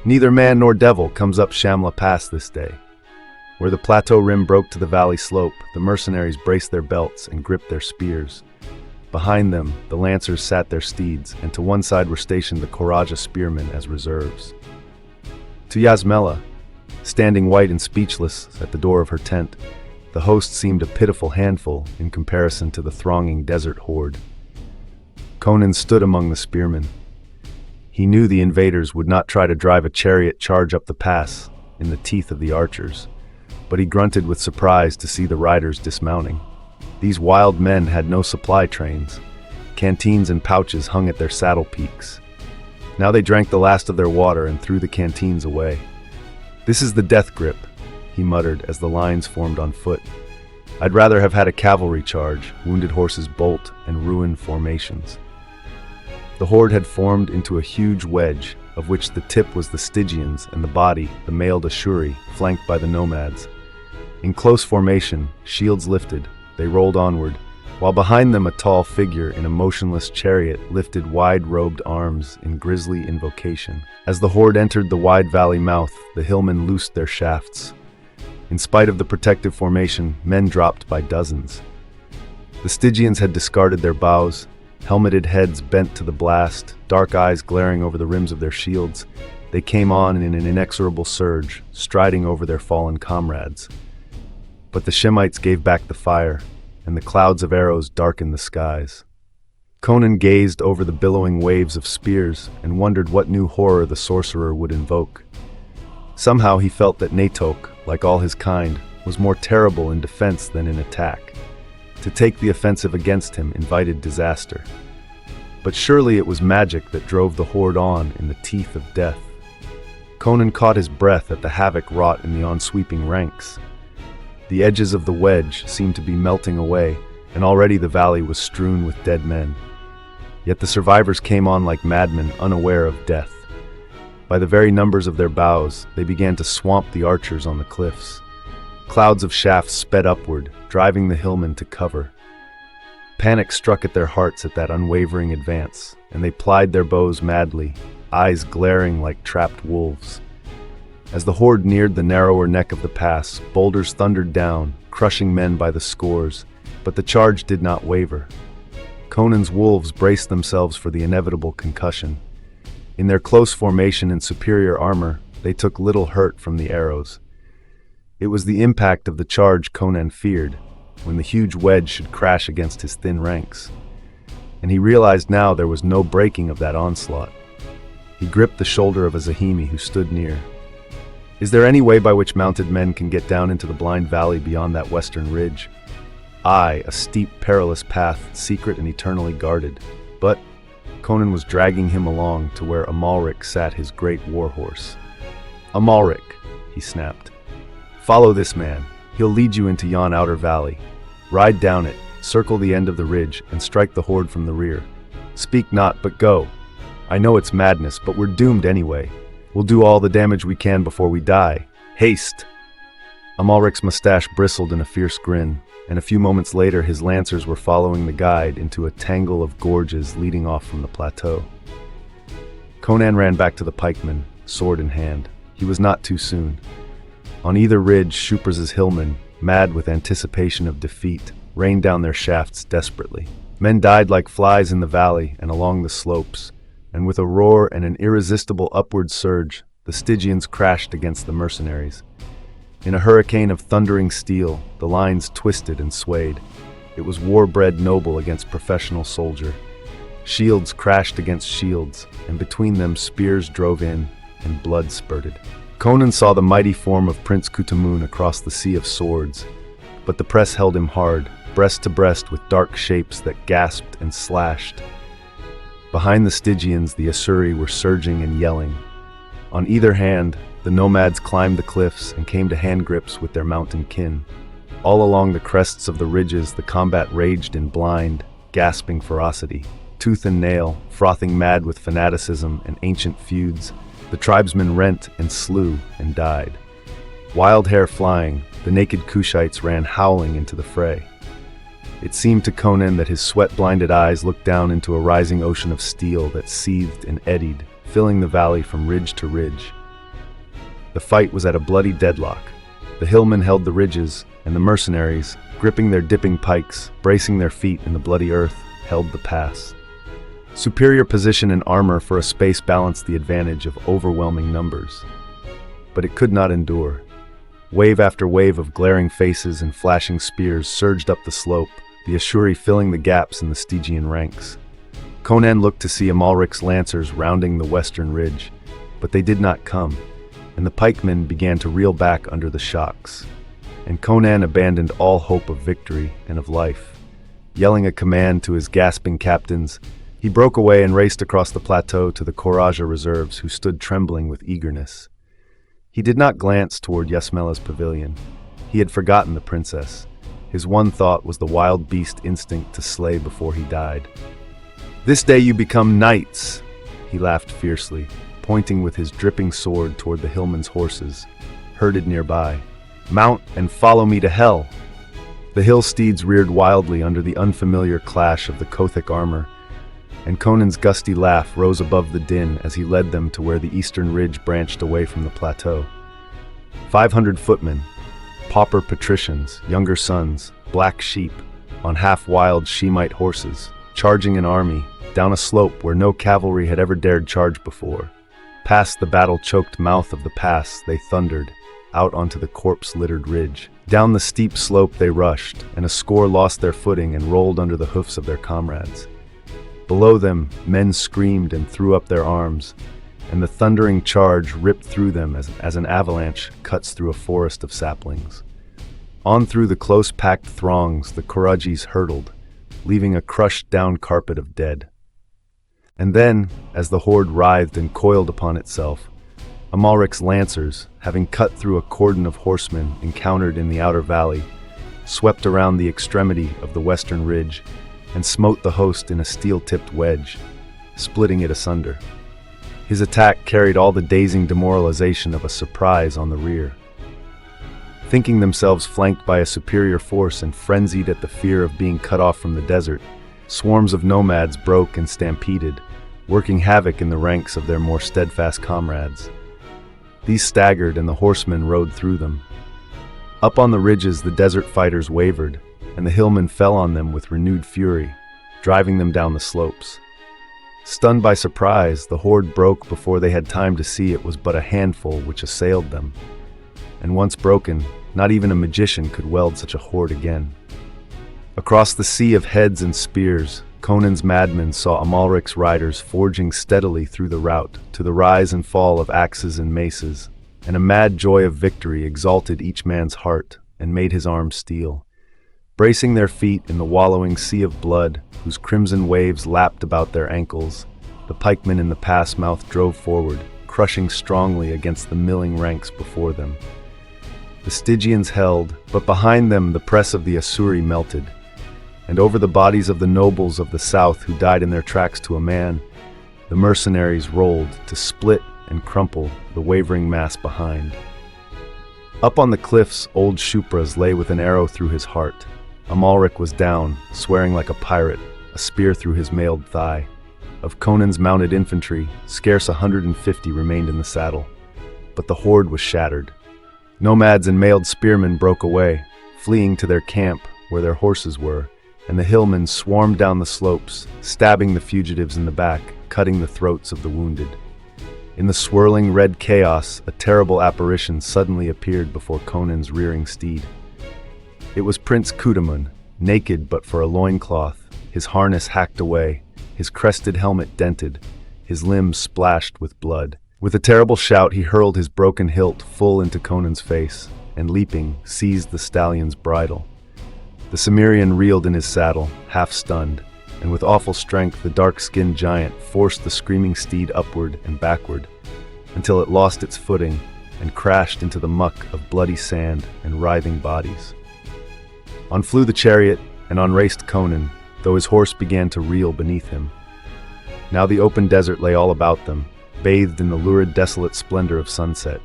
Neither man nor devil comes up Shamla Pass this day." Where the plateau rim broke to the valley slope, the mercenaries braced their belts and gripped their spears. Behind them, the lancers sat their steeds, and to one side were stationed the Khoraja spearmen as reserves. To Yasmela, standing white and speechless at the door of her tent, the host seemed a pitiful handful in comparison to the thronging desert horde. Conan stood among the spearmen. He knew the invaders would not try to drive a chariot charge up the pass in the teeth of the archers, but he grunted with surprise to see the riders dismounting. These wild men had no supply trains. Canteens and pouches hung at their saddle peaks. Now they drank the last of their water and threw the canteens away. "This is the death grip," he muttered as the lines formed on foot. "I'd rather have had a cavalry charge, wounded horses bolt, and ruined formations." The horde had formed into a huge wedge, of which the tip was the Stygians and the body, the mailed Ashuri, flanked by the nomads. In close formation, shields lifted, they rolled onward, while behind them a tall figure in a motionless chariot lifted wide-robed arms in grisly invocation. As the horde entered the wide valley mouth, the hillmen loosed their shafts. In spite of the protective formation, men dropped by dozens. The Stygians had discarded their bows, helmeted heads bent to the blast, dark eyes glaring over the rims of their shields. They came on in an inexorable surge, striding over their fallen comrades. But the Shemites gave back the fire. and the clouds of arrows darkened the skies. Conan gazed over the billowing waves of spears and wondered what new horror the sorcerer would invoke. Somehow he felt that Natohk, like all his kind, was more terrible in defense than in attack. To take the offensive against him invited disaster. But surely it was magic that drove the horde on in the teeth of death. Conan caught his breath at the havoc wrought in the on-sweeping ranks. The edges of the wedge seemed to be melting away, and already the valley was strewn with dead men. Yet the survivors came on like madmen, unaware of death. By the very numbers of their bows, they began to swamp the archers on the cliffs. Clouds of shafts sped upward, driving the hillmen to cover. Panic struck at their hearts at that unwavering advance, and they plied their bows madly, eyes glaring like trapped wolves. As the horde neared the narrower neck of the pass, boulders thundered down, crushing men by the scores, but the charge did not waver. Conan's wolves braced themselves for the inevitable concussion. In their close formation and superior armor, they took little hurt from the arrows. It was the impact of the charge Conan feared, when the huge wedge should crash against his thin ranks. And he realized now there was no breaking of that onslaught. He gripped the shoulder of a Zahimi who stood near. "Is there any way by which mounted men can get down into the blind valley beyond that western ridge?" "Aye, a steep, perilous path, secret and eternally guarded. But—" Conan was dragging him along to where Amalric sat his great warhorse. "Amalric," he snapped. "Follow this man. He'll lead you into yon outer valley. Ride down it, circle the end of the ridge, and strike the horde from the rear. Speak not, but go. I know it's madness, but we're doomed anyway. We'll do all the damage we can before we die. Haste!" Amalric's mustache bristled in a fierce grin, and a few moments later his lancers were following the guide into a tangle of gorges leading off from the plateau. Conan ran back to the pikemen, sword in hand. He was not too soon. On either ridge, Shupras's hillmen, mad with anticipation of defeat, rained down their shafts desperately. Men died like flies in the valley and along the slopes, and with a roar and an irresistible upward surge, the Stygians crashed against the mercenaries. In a hurricane of thundering steel, the lines twisted and swayed. It was war-bred noble against professional soldier. Shields crashed against shields, and between them spears drove in, and blood spurted. Conan saw the mighty form of Prince Kutamun across the sea of swords, but the press held him hard, breast to breast with dark shapes that gasped and slashed. Behind the Stygians, the Asuri were surging and yelling. On either hand, the nomads climbed the cliffs and came to hand grips with their mountain kin. All along the crests of the ridges, the combat raged in blind, gasping ferocity. Tooth and nail, frothing mad with fanaticism and ancient feuds, the tribesmen rent and slew and died. Wild hair flying, the naked Kushites ran howling into the fray. It seemed to Conan that his sweat-blinded eyes looked down into a rising ocean of steel that seethed and eddied, filling the valley from ridge to ridge. The fight was at a bloody deadlock. The hillmen held the ridges, and the mercenaries, gripping their dipping pikes, bracing their feet in the bloody earth, held the pass. Superior position and armor for a space balanced the advantage of overwhelming numbers. But it could not endure. Wave after wave of glaring faces and flashing spears surged up the slope, the Asuri filling the gaps in the Stygian ranks. Conan looked to see Amalric's lancers rounding the western ridge, but they did not come, and the pikemen began to reel back under the shocks. And Conan abandoned all hope of victory and of life. Yelling a command to his gasping captains, he broke away and raced across the plateau to the Khoraja reserves who stood trembling with eagerness. He did not glance toward Yasmela's pavilion. He had forgotten the princess. His one thought was the wild beast instinct to slay before he died. "This day you become knights," he laughed fiercely, pointing with his dripping sword toward the hillmen's horses, herded nearby. "Mount and follow me to hell." The hill steeds reared wildly under the unfamiliar clash of the Khothik armor, and Conan's gusty laugh rose above the din as he led them to where the eastern ridge branched away from the plateau. 500 footmen, pauper patricians, younger sons, black sheep, on half-wild Shemite horses, charging an army, down a slope where no cavalry had ever dared charge before. Past the battle-choked mouth of the pass, they thundered, out onto the corpse-littered ridge. Down the steep slope they rushed, and a score lost their footing and rolled under the hoofs of their comrades. Below them, men screamed and threw up their arms, and the thundering charge ripped through them as an avalanche cuts through a forest of saplings. On through the close-packed throngs the Khorajis hurtled, leaving a crushed-down carpet of dead. And then, as the horde writhed and coiled upon itself, Amalric's lancers, having cut through a cordon of horsemen encountered in the outer valley, swept around the extremity of the western ridge and smote the host in a steel-tipped wedge, splitting it asunder. His attack carried all the dazing demoralization of a surprise on the rear. Thinking themselves flanked by a superior force and frenzied at the fear of being cut off from the desert, swarms of nomads broke and stampeded, working havoc in the ranks of their more steadfast comrades. These staggered and the horsemen rode through them. Up on the ridges the desert fighters wavered, and the hillmen fell on them with renewed fury, driving them down the slopes. Stunned by surprise, the horde broke before they had time to see it was but a handful which assailed them. And once broken, not even a magician could weld such a horde again. Across the sea of heads and spears, Conan's madmen saw Amalric's riders forging steadily through the rout, to the rise and fall of axes and maces, and a mad joy of victory exalted each man's heart and made his arms steel. Bracing their feet in the wallowing sea of blood, whose crimson waves lapped about their ankles, the pikemen in the pass mouth drove forward, crushing strongly against the milling ranks before them. The Stygians held, but behind them the press of the Asuri melted, and over the bodies of the nobles of the south who died in their tracks to a man, the mercenaries rolled to split and crumple the wavering mass behind. Up on the cliffs old Shupras lay with an arrow through his heart. Amalric was down, swearing like a pirate, a spear through his mailed thigh. Of Conan's mounted infantry, scarce 150 remained in the saddle, but the horde was shattered. Nomads and mailed spearmen broke away, fleeing to their camp where their horses were, and the hillmen swarmed down the slopes, stabbing the fugitives in the back, cutting the throats of the wounded. In the swirling red chaos, a terrible apparition suddenly appeared before Conan's rearing steed. It was Prince Kudamun, naked but for a loincloth, his harness hacked away, his crested helmet dented, his limbs splashed with blood. With a terrible shout he hurled his broken hilt full into Conan's face, and leaping, seized the stallion's bridle. The Cimmerian reeled in his saddle, half stunned, and with awful strength the dark-skinned giant forced the screaming steed upward and backward, until it lost its footing and crashed into the muck of bloody sand and writhing bodies. On flew the chariot, and on raced Conan, though his horse began to reel beneath him. Now the open desert lay all about them, bathed in the lurid desolate splendor of sunset.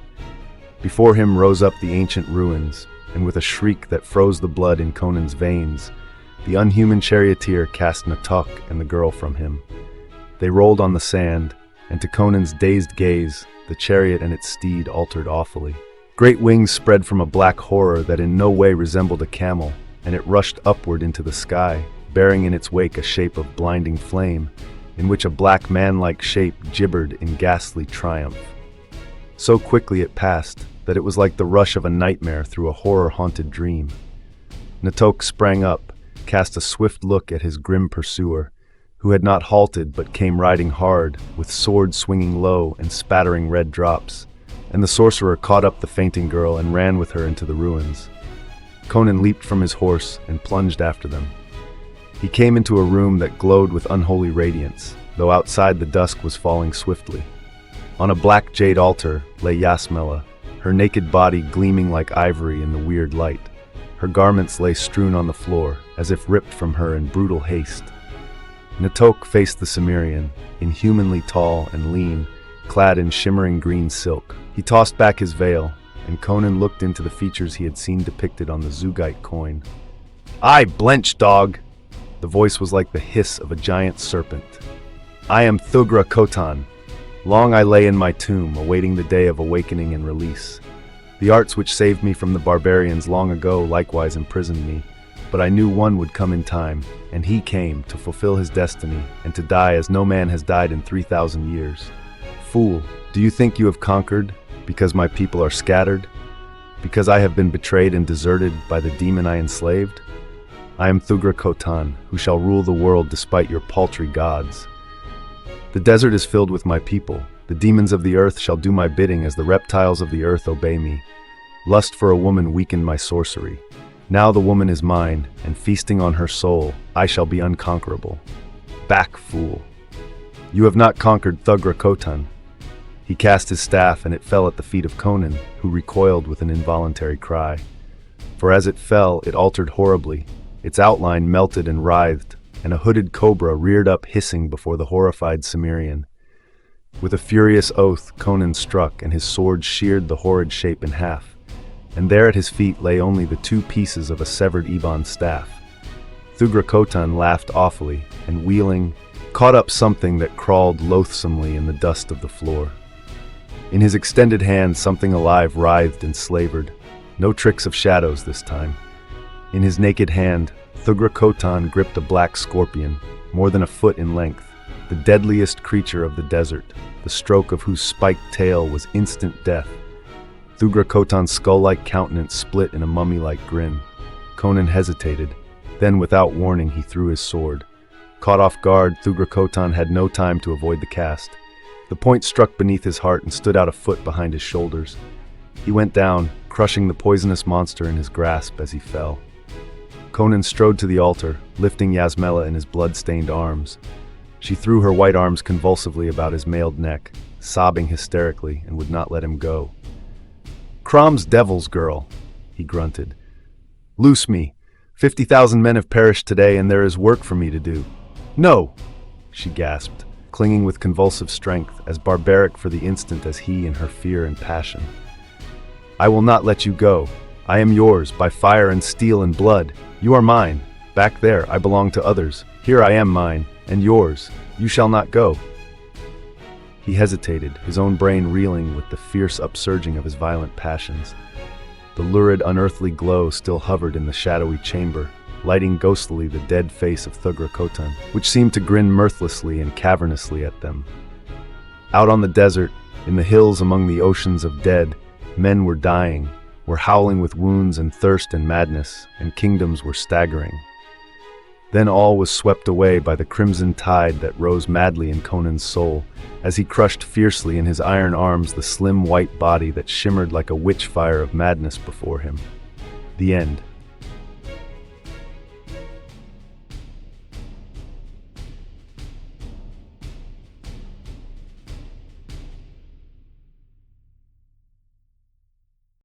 Before him rose up the ancient ruins, and with a shriek that froze the blood in Conan's veins, the unhuman charioteer cast Natohk and the girl from him. They rolled on the sand, and to Conan's dazed gaze, the chariot and its steed altered awfully. Great wings spread from a black horror that in no way resembled a camel, and it rushed upward into the sky, bearing in its wake a shape of blinding flame, in which a black man-like shape gibbered in ghastly triumph. So quickly it passed that it was like the rush of a nightmare through a horror-haunted dream. Natohk sprang up, cast a swift look at his grim pursuer, who had not halted but came riding hard, with sword swinging low and spattering red drops, and the sorcerer caught up the fainting girl and ran with her into the ruins. Conan leaped from his horse and plunged after them. He came into a room that glowed with unholy radiance, though outside the dusk was falling swiftly. On a black jade altar lay Yasmela, her naked body gleaming like ivory in the weird light. Her garments lay strewn on the floor, as if ripped from her in brutal haste. Natohk faced the Cimmerian, inhumanly tall and lean, clad in shimmering green silk. He tossed back his veil, and Conan looked into the features he had seen depicted on the Zugite coin. "I blench, dog!" The voice was like the hiss of a giant serpent. "I am Thugra Khotan. Long I lay in my tomb, awaiting the day of awakening and release. The arts which saved me from the barbarians long ago likewise imprisoned me, but I knew one would come in time, and he came to fulfill his destiny and to die as no man has died in 3,000 years. Fool, do you think you have conquered because my people are scattered? Because I have been betrayed and deserted by the demon I enslaved? I am Thugra Khotan, who shall rule the world despite your paltry gods. The desert is filled with my people. The demons of the earth shall do my bidding as the reptiles of the earth obey me. Lust for a woman weakened my sorcery. Now the woman is mine, and feasting on her soul, I shall be unconquerable. Back, fool. You have not conquered Thugra Khotan. He cast his staff, and it fell at the feet of Conan, who recoiled with an involuntary cry. For as it fell, it altered horribly. Its outline melted and writhed, and a hooded cobra reared up hissing before the horrified Cimmerian. With a furious oath, Conan struck, and his sword sheared the horrid shape in half. And there at his feet lay only the two pieces of a severed ebon staff. Thugra Khotan laughed awfully, and wheeling, caught up something that crawled loathsomely in the dust of the floor. In his extended hand, something alive writhed and slavered. No tricks of shadows this time. In his naked hand, Thugra Khotan gripped a black scorpion, more than a foot in length, the deadliest creature of the desert, the stroke of whose spiked tail was instant death. Thugra Khotan's skull-like countenance split in a mummy-like grin. Conan hesitated. Then, without warning, he threw his sword. Caught off guard, Thugra Khotan had no time to avoid the cast. The point struck beneath his heart and stood out a foot behind his shoulders. He went down, crushing the poisonous monster in his grasp as he fell. Conan strode to the altar, lifting Yasmela in his blood-stained arms. She threw her white arms convulsively about his mailed neck, sobbing hysterically, and would not let him go. "Crom's devil's girl," he grunted. "Loose me. 50,000 men have perished today, and there is work for me to do." "No!" she gasped, clinging with convulsive strength, as barbaric for the instant as he in her fear and passion. "I will not let you go. I am yours, by fire and steel and blood. You are mine. Back there, I belong to others. Here I am mine, and yours. You shall not go." He hesitated, his own brain reeling with the fierce upsurging of his violent passions. The lurid, unearthly glow still hovered in the shadowy chamber, lighting ghostly the dead face of Thugra Khotan, which seemed to grin mirthlessly and cavernously at them. Out on the desert, in the hills among the oceans of dead, men were dying, were howling with wounds and thirst and madness, and kingdoms were staggering. Then all was swept away by the crimson tide that rose madly in Conan's soul, as he crushed fiercely in his iron arms the slim white body that shimmered like a witch fire of madness before him. The end.